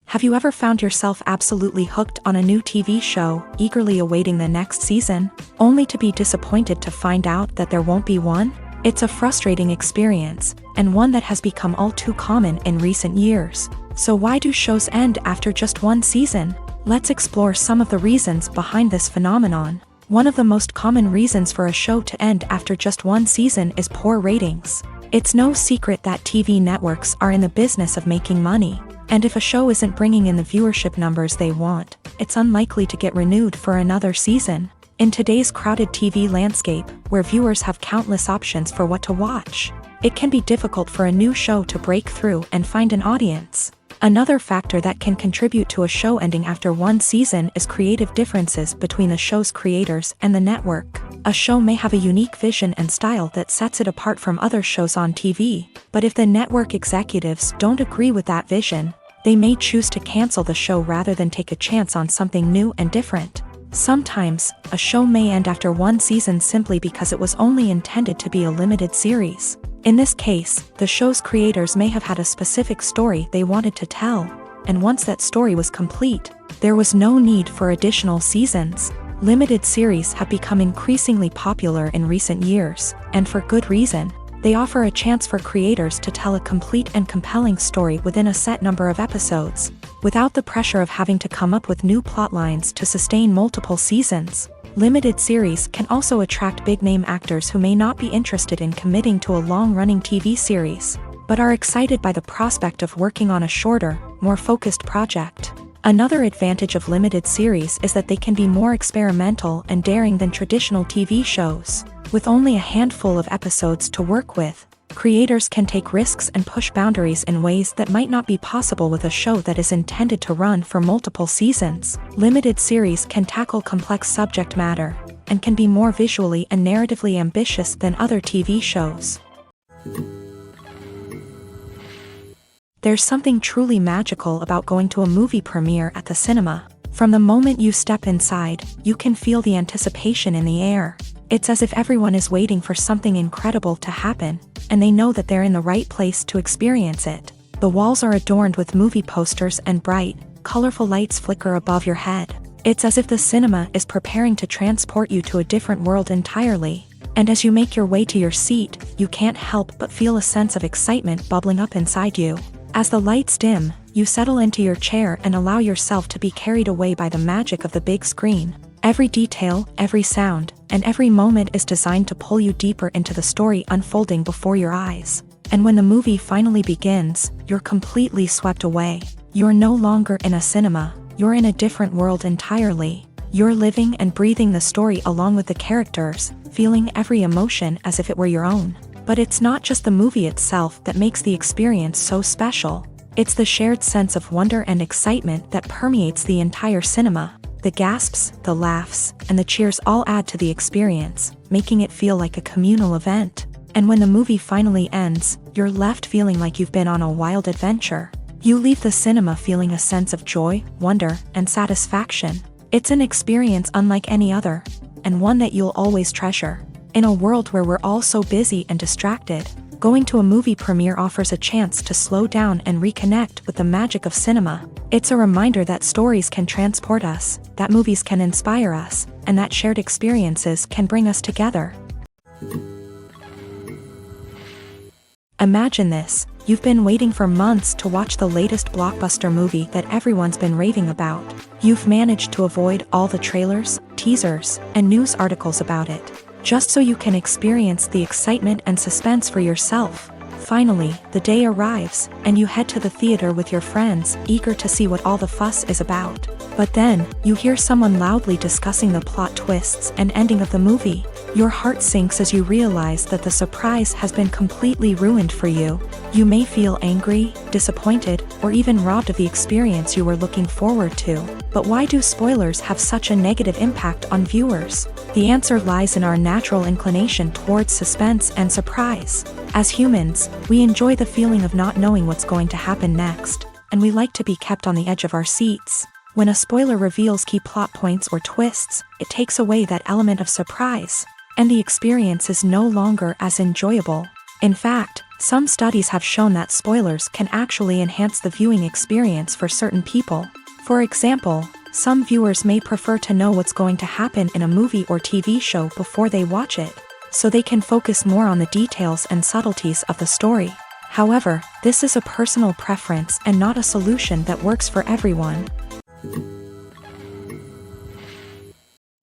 A: Have you ever found yourself absolutely hooked on a new TV show, eagerly awaiting the next season, only to be disappointed to find out that there won't be one? It's a frustrating experience, and one that has become all too common in recent years. So why do shows end after just one season? Let's explore some of the reasons behind this phenomenon. One of the most common reasons for a show to end after just one season is poor ratings. It's no secret that TV networks are in the business of making money. And if a show isn't bringing in the viewership numbers they want, it's unlikely to get renewed for another season. In today's crowded TV landscape, where viewers have countless options for what to watch, it can be difficult for a new show to break through and find an audience. Another factor that can contribute to a show ending after one season is creative differences between the show's creators and the network. A show may have a unique vision and style that sets it apart from other shows on TV, but if the network executives don't agree with that vision, they may choose to cancel the show rather than take a chance on something new and different. Sometimes, a show may end after one season simply because it was only intended to be a limited series. In this case, the show's creators may have had a specific story they wanted to tell, and once that story was complete, there was no need for additional seasons. Limited series have become increasingly popular in recent years, and for good reason. They offer a chance for creators to tell a complete and compelling story within a set number of episodes, without the pressure of having to come up with new plotlines to sustain multiple seasons. Limited series can also attract big-name actors who may not be interested in committing to a long-running TV series, but are excited by the prospect of working on a shorter, more focused project. Another advantage of limited series is that they can be more experimental and daring than traditional TV shows. With only a handful of episodes to work with, creators can take risks and push boundaries in ways that might not be possible with a show that is intended to run for multiple seasons. Limited series can tackle complex subject matter, and can be more visually and narratively ambitious than other TV shows. There's something truly magical about going to a movie premiere at the cinema. From the moment you step inside, you can feel the anticipation in the air. It's as if everyone is waiting for something incredible to happen, and they know that they're in the right place to experience it. The walls are adorned with movie posters and bright, colorful lights flicker above your head. It's as if the cinema is preparing to transport you to a different world entirely. And as you make your way to your seat, you can't help but feel a sense of excitement bubbling up inside you. As the lights dim, you settle into your chair and allow yourself to be carried away by the magic of the big screen. Every detail, every sound, and every moment is designed to pull you deeper into the story unfolding before your eyes. And when the movie finally begins, you're completely swept away. You're no longer in a cinema, you're in a different world entirely. You're living and breathing the story along with the characters, feeling every emotion as if it were your own. But it's not just the movie itself that makes the experience so special. It's the shared sense of wonder and excitement that permeates the entire cinema. The gasps, the laughs, and the cheers all add to the experience, making it feel like a communal event. And when the movie finally ends, you're left feeling like you've been on a wild adventure. You leave the cinema feeling a sense of joy, wonder, and satisfaction. It's an experience unlike any other, and one that you'll always treasure. In a world where we're all so busy and distracted, going to a movie premiere offers a chance to slow down and reconnect with the magic of cinema. It's a reminder that stories can transport us, that movies can inspire us, and that shared experiences can bring us together. Imagine this, you've been waiting for months to watch the latest blockbuster movie that everyone's been raving about. You've managed to avoid all the trailers, teasers, and news articles about it, just so you can experience the excitement and suspense for yourself. Finally, the day arrives, and you head to the theater with your friends, eager to see what all the fuss is about. But then, you hear someone loudly discussing the plot twists and ending of the movie. Your heart sinks as you realize that the surprise has been completely ruined for you. You may feel angry, disappointed, or even robbed of the experience you were looking forward to. But why do spoilers have such a negative impact on viewers? The answer lies in our natural inclination towards suspense and surprise. As humans, we enjoy the feeling of not knowing what's going to happen next, and we like to be kept on the edge of our seats. When a spoiler reveals key plot points or twists, it takes away that element of surprise, and the experience is no longer as enjoyable. In fact, some studies have shown that spoilers can actually enhance the viewing experience for certain people. For example, some viewers may prefer to know what's going to happen in a movie or TV show before they watch it, so they can focus more on the details and subtleties of the story. However, this is a personal preference and not a solution that works for everyone.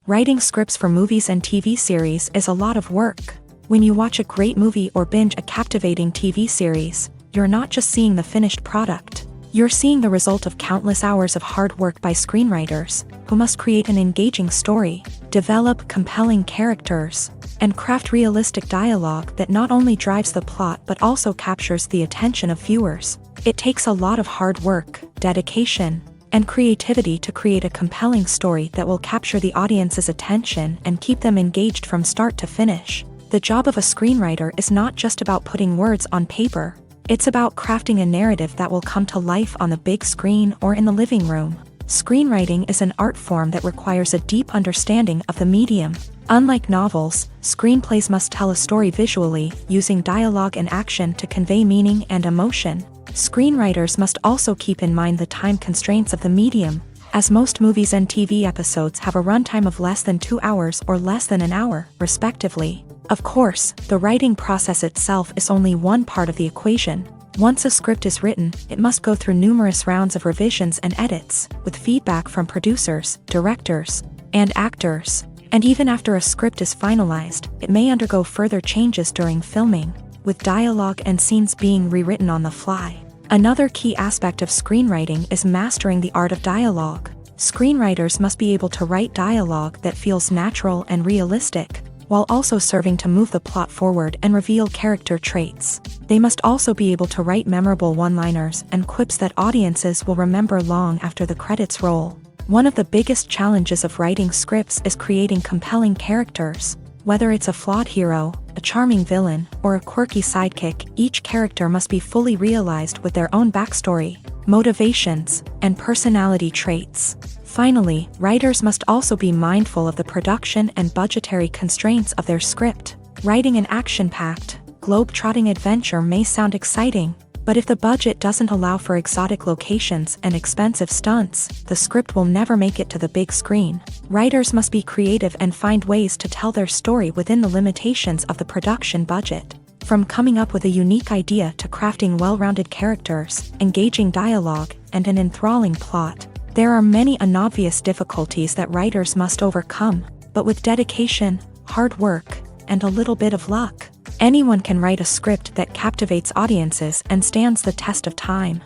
A: Writing scripts for movies and TV series is a lot of work. When you watch a great movie or binge a captivating TV series, you're not just seeing the finished product. You're seeing the result of countless hours of hard work by screenwriters, who must create an engaging story, develop compelling characters, and craft realistic dialogue that not only drives the plot but also captures the attention of viewers. It takes a lot of hard work, dedication, and creativity to create a compelling story that will capture the audience's attention and keep them engaged from start to finish. The job of a screenwriter is not just about putting words on paper. It's about crafting a narrative that will come to life on the big screen or in the living room. Screenwriting is an art form that requires a deep understanding of the medium. Unlike novels, screenplays must tell a story visually, using dialogue and action to convey meaning and emotion. Screenwriters must also keep in mind the time constraints of the medium, as most movies and TV episodes have a runtime of less than 2 hours or less than an hour, respectively. Of course, the writing process itself is only one part of the equation. Once a script is written, it must go through numerous rounds of revisions and edits, with feedback from producers, directors, and actors. And even after a script is finalized, it may undergo further changes during filming, with dialogue and scenes being rewritten on the fly. Another key aspect of screenwriting is mastering the art of dialogue. Screenwriters must be able to write dialogue that feels natural and realistic, while also serving to move the plot forward and reveal character traits. They must also be able to write memorable one-liners and quips that audiences will remember long after the credits roll. One of the biggest challenges of writing scripts is creating compelling characters. Whether it's a flawed hero, a charming villain, or a quirky sidekick, each character must be fully realized with their own backstory, motivations, and personality traits. Finally, writers must also be mindful of the production and budgetary constraints of their script. Writing an action-packed, globe-trotting adventure may sound exciting, but if the budget doesn't allow for exotic locations and expensive stunts, the script will never make it to the big screen. Writers must be creative and find ways to tell their story within the limitations of the production budget. From coming up with a unique idea to crafting well-rounded characters, engaging dialogue, and an enthralling plot, there are many unobvious difficulties that writers must overcome, but with dedication, hard work, and a little bit of luck, anyone can write a script that captivates audiences and stands the test of time.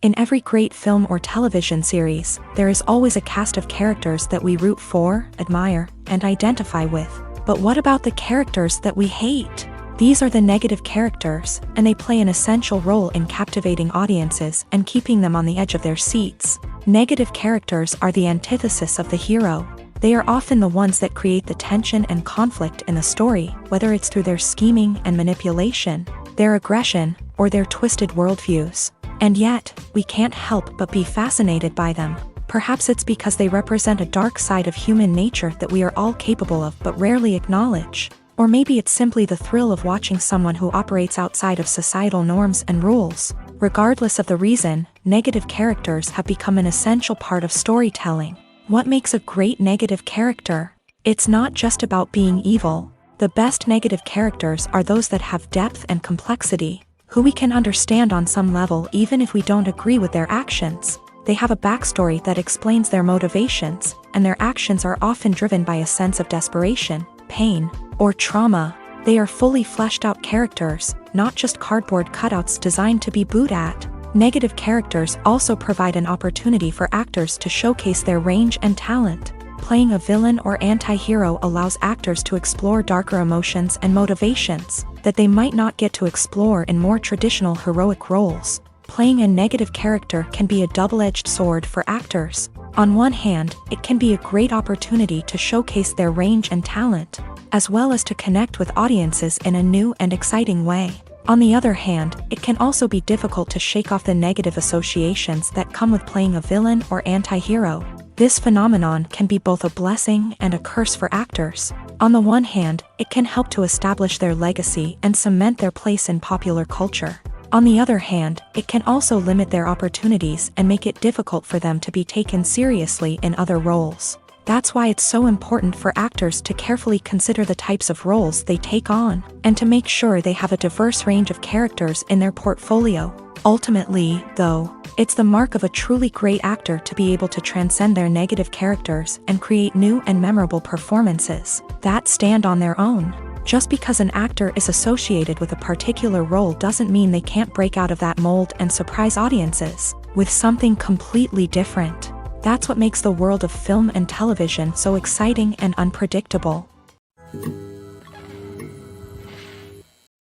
A: In every great film or television series, there is always a cast of characters that we root for, admire, and identify with. But what about the characters that we hate? These are the negative characters, and they play an essential role in captivating audiences and keeping them on the edge of their seats. Negative characters are the antithesis of the hero. They are often the ones that create the tension and conflict in the story, whether it's through their scheming and manipulation, their aggression, or their twisted worldviews. And yet, we can't help but be fascinated by them. Perhaps it's because they represent a dark side of human nature that we are all capable of but rarely acknowledge. Or maybe it's simply the thrill of watching someone who operates outside of societal norms and rules. Regardless of the reason, negative characters have become an essential part of storytelling. What makes a great negative character? It's not just about being evil. The best negative characters are those that have depth and complexity, who we can understand on some level even if we don't agree with their actions. They have a backstory that explains their motivations, and their actions are often driven by a sense of desperation, pain, or trauma. They are fully fleshed out characters, not just cardboard cutouts designed to be booed at. Negative characters also provide an opportunity for actors to showcase their range and talent. Playing a villain or anti-hero allows actors to explore darker emotions and motivations that they might not get to explore in more traditional heroic roles. Playing a negative character can be a double-edged sword for actors. On one hand, it can be a great opportunity to showcase their range and talent, as well as to connect with audiences in a new and exciting way. On the other hand, it can also be difficult to shake off the negative associations that come with playing a villain or anti-hero. This phenomenon can be both a blessing and a curse for actors. On the one hand, it can help to establish their legacy and cement their place in popular culture. On the other hand, it can also limit their opportunities and make it difficult for them to be taken seriously in other roles. That's why it's so important for actors to carefully consider the types of roles they take on, and to make sure they have a diverse range of characters in their portfolio. Ultimately, though, it's the mark of a truly great actor to be able to transcend their negative characters and create new and memorable performances that stand on their own. Just because an actor is associated with a particular role doesn't mean they can't break out of that mold and surprise audiences with something completely different. That's what makes the world of film and television so exciting and unpredictable.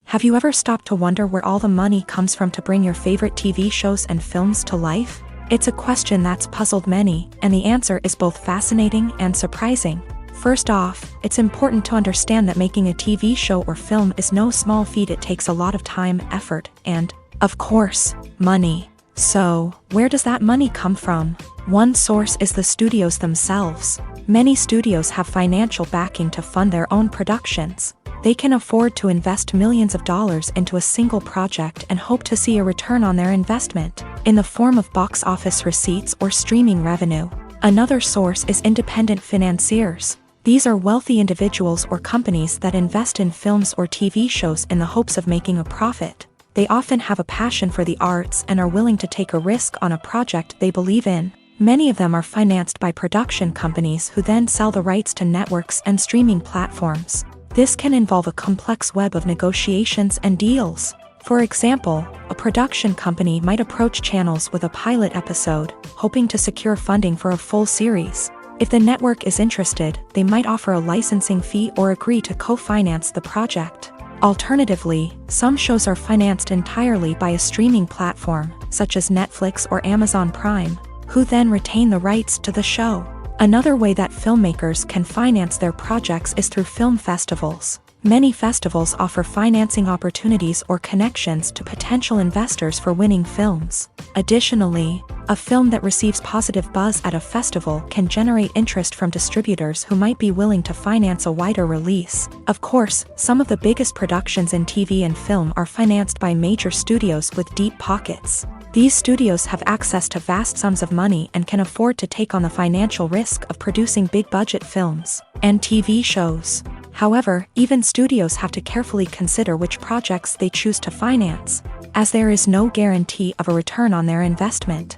A: Have you ever stopped to wonder where all the money comes from to bring your favorite TV shows and films to life? It's a question that's puzzled many, and the answer is both fascinating and surprising. First off, it's important to understand that making a TV show or film is no small feat. It takes a lot of time, effort, and, of course, money. So, where does that money come from? One source is the studios themselves. Many studios have financial backing to fund their own productions. They can afford to invest millions of dollars into a single project and hope to see a return on their investment, in the form of box office receipts or streaming revenue. Another source is independent financiers. These are wealthy individuals or companies that invest in films or TV shows in the hopes of making a profit. They often have a passion for the arts and are willing to take a risk on a project they believe in. Many of them are financed by production companies who then sell the rights to networks and streaming platforms. This can involve a complex web of negotiations and deals. For example, a production company might approach channels with a pilot episode, hoping to secure funding for a full series. If the network is interested, they might offer a licensing fee or agree to co-finance the project. Alternatively, some shows are financed entirely by a streaming platform, such as Netflix or Amazon Prime, who then retain the rights to the show. Another way that filmmakers can finance their projects is through film festivals. Many festivals offer financing opportunities or connections to potential investors for winning films. Additionally, a film that receives positive buzz at a festival can generate interest from distributors who might be willing to finance a wider release. Of course, some of the biggest productions in TV and film are financed by major studios with deep pockets. These studios have access to vast sums of money and can afford to take on the financial risk of producing big-budget films and TV shows. However, even studios have to carefully consider which projects they choose to finance, as there is no guarantee of a return on their investment.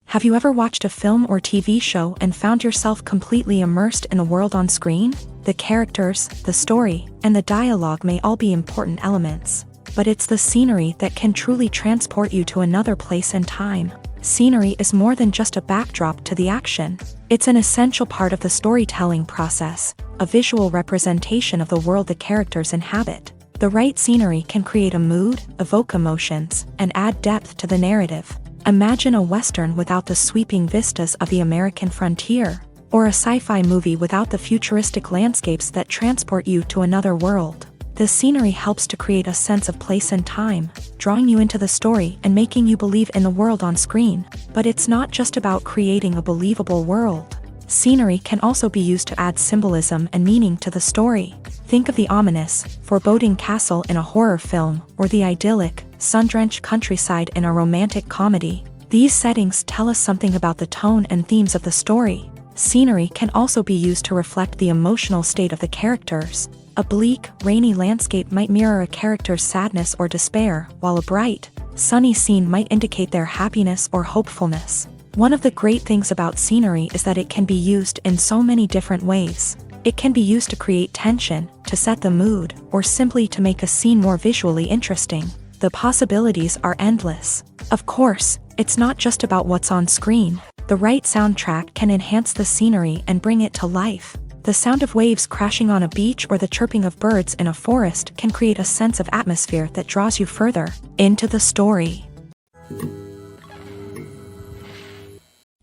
A: Have you ever watched a film or TV show and found yourself completely immersed in the world on screen? The characters, the story, and the dialogue may all be important elements, but it's the scenery that can truly transport you to another place and time. Scenery is more than just a backdrop to the action. It's an essential part of the storytelling process, a visual representation of the world the characters inhabit. The right scenery can create a mood, evoke emotions, and add depth to the narrative. Imagine a Western without the sweeping vistas of the American frontier, or a sci-fi movie without the futuristic landscapes that transport you to another world. The scenery helps to create a sense of place and time, drawing you into the story and making you believe in the world on screen. But it's not just about creating a believable world. Scenery can also be used to add symbolism and meaning to the story. Think of the ominous, foreboding castle in a horror film, or the idyllic, sun-drenched countryside in a romantic comedy. These settings tell us something about the tone and themes of the story. Scenery can also be used to reflect the emotional state of the characters. A bleak, rainy landscape might mirror a character's sadness or despair, while a bright, sunny scene might indicate their happiness or hopefulness. One of the great things about scenery is that it can be used in so many different ways. It can be used to create tension, to set the mood, or simply to make a scene more visually interesting. The possibilities are endless. Of course, it's not just about what's on screen. The right soundtrack can enhance the scenery and bring it to life. The sound of waves crashing on a beach or the chirping of birds in a forest can create a sense of atmosphere that draws you further into the story.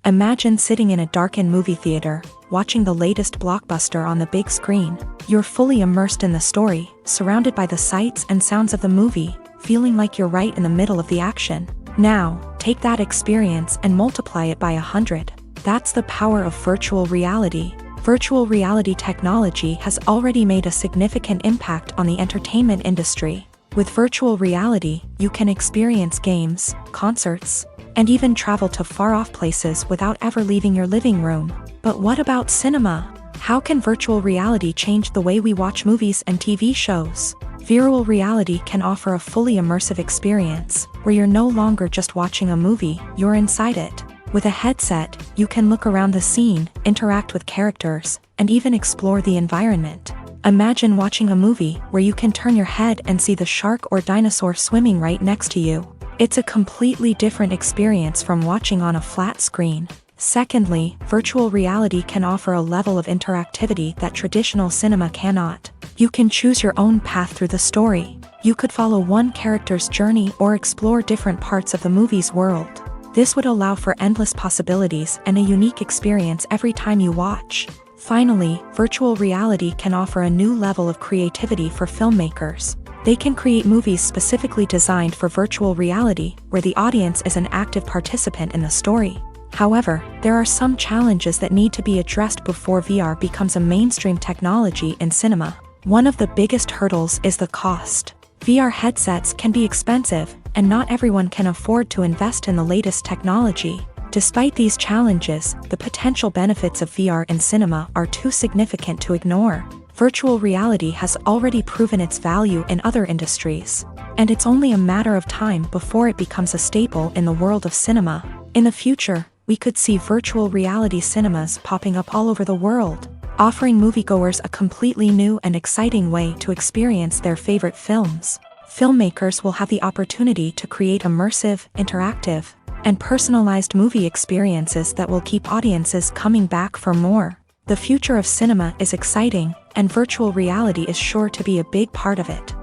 A: Imagine sitting in a darkened movie theater, watching the latest blockbuster on the big screen. You're fully immersed in the story, surrounded by the sights and sounds of the movie, feeling like you're right in the middle of the action. Now, take that experience and multiply it by 100. That's the power of virtual reality. Virtual reality technology has already made a significant impact on the entertainment industry. With virtual reality, you can experience games, concerts, and even travel to far-off places without ever leaving your living room. But what about cinema? How can virtual reality change the way we watch movies and TV shows? Virtual reality can offer a fully immersive experience, where you're no longer just watching a movie, you're inside it. With a headset, you can look around the scene, interact with characters, and even explore the environment. Imagine watching a movie where you can turn your head and see the shark or dinosaur swimming right next to you. It's a completely different experience from watching on a flat screen. Secondly, virtual reality can offer a level of interactivity that traditional cinema cannot. You can choose your own path through the story. You could follow one character's journey or explore different parts of the movie's world. This would allow for endless possibilities and a unique experience every time you watch. Finally, virtual reality can offer a new level of creativity for filmmakers. They can create movies specifically designed for virtual reality, where the audience is an active participant in the story. However, there are some challenges that need to be addressed before VR becomes a mainstream technology in cinema. One of the biggest hurdles is the cost. VR headsets can be expensive, and not everyone can afford to invest in the latest technology. Despite these challenges, the potential benefits of VR in cinema are too significant to ignore. Virtual reality has already proven its value in other industries, and it's only a matter of time before it becomes a staple in the world of cinema. In the future, we could see virtual reality cinemas popping up all over the world, offering moviegoers a completely new and exciting way to experience their favorite films. Filmmakers will have the opportunity to create immersive, interactive, and personalized movie experiences that will keep audiences coming back for more. The future of cinema is exciting, and virtual reality is sure to be a big part of it.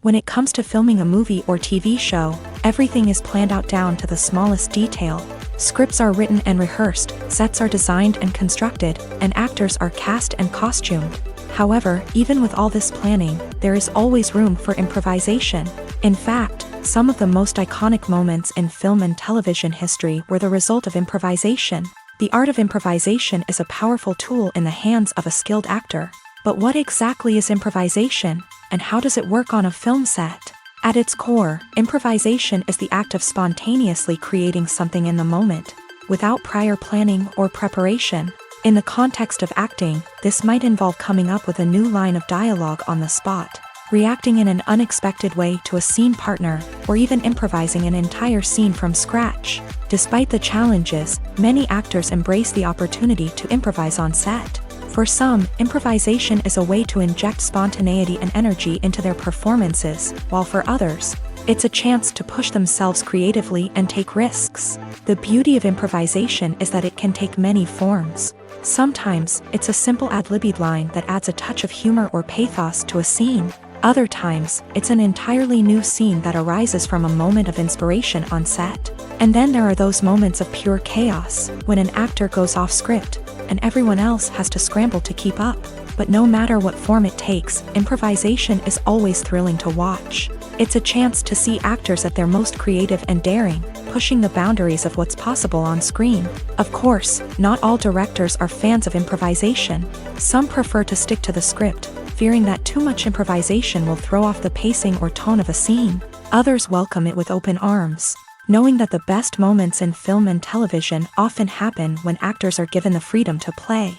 A: When it comes to filming a movie or TV show, everything is planned out down to the smallest detail. Scripts are written and rehearsed, sets are designed and constructed, and actors are cast and costumed. However, even with all this planning, there is always room for improvisation. In fact, some of the most iconic moments in film and television history were the result of improvisation. The art of improvisation is a powerful tool in the hands of a skilled actor. But what exactly is improvisation, and how does it work on a film set? At its core, improvisation is the act of spontaneously creating something in the moment, without prior planning or preparation. In the context of acting, this might involve coming up with a new line of dialogue on the spot, reacting in an unexpected way to a scene partner, or even improvising an entire scene from scratch. Despite the challenges, many actors embrace the opportunity to improvise on set. For some, improvisation is a way to inject spontaneity and energy into their performances, while for others, it's a chance to push themselves creatively and take risks. The beauty of improvisation is that it can take many forms. Sometimes, it's a simple ad-libbed line that adds a touch of humor or pathos to a scene. Other times, it's an entirely new scene that arises from a moment of inspiration on set. And then there are those moments of pure chaos, when an actor goes off script, and everyone else has to scramble to keep up. But no matter what form it takes, improvisation is always thrilling to watch. It's a chance to see actors at their most creative and daring, pushing the boundaries of what's possible on screen. Of course, not all directors are fans of improvisation. Some prefer to stick to the script, fearing that too much improvisation will throw off the pacing or tone of a scene. Others welcome it with open arms, knowing that the best moments in film and television often happen when actors are given the freedom to play.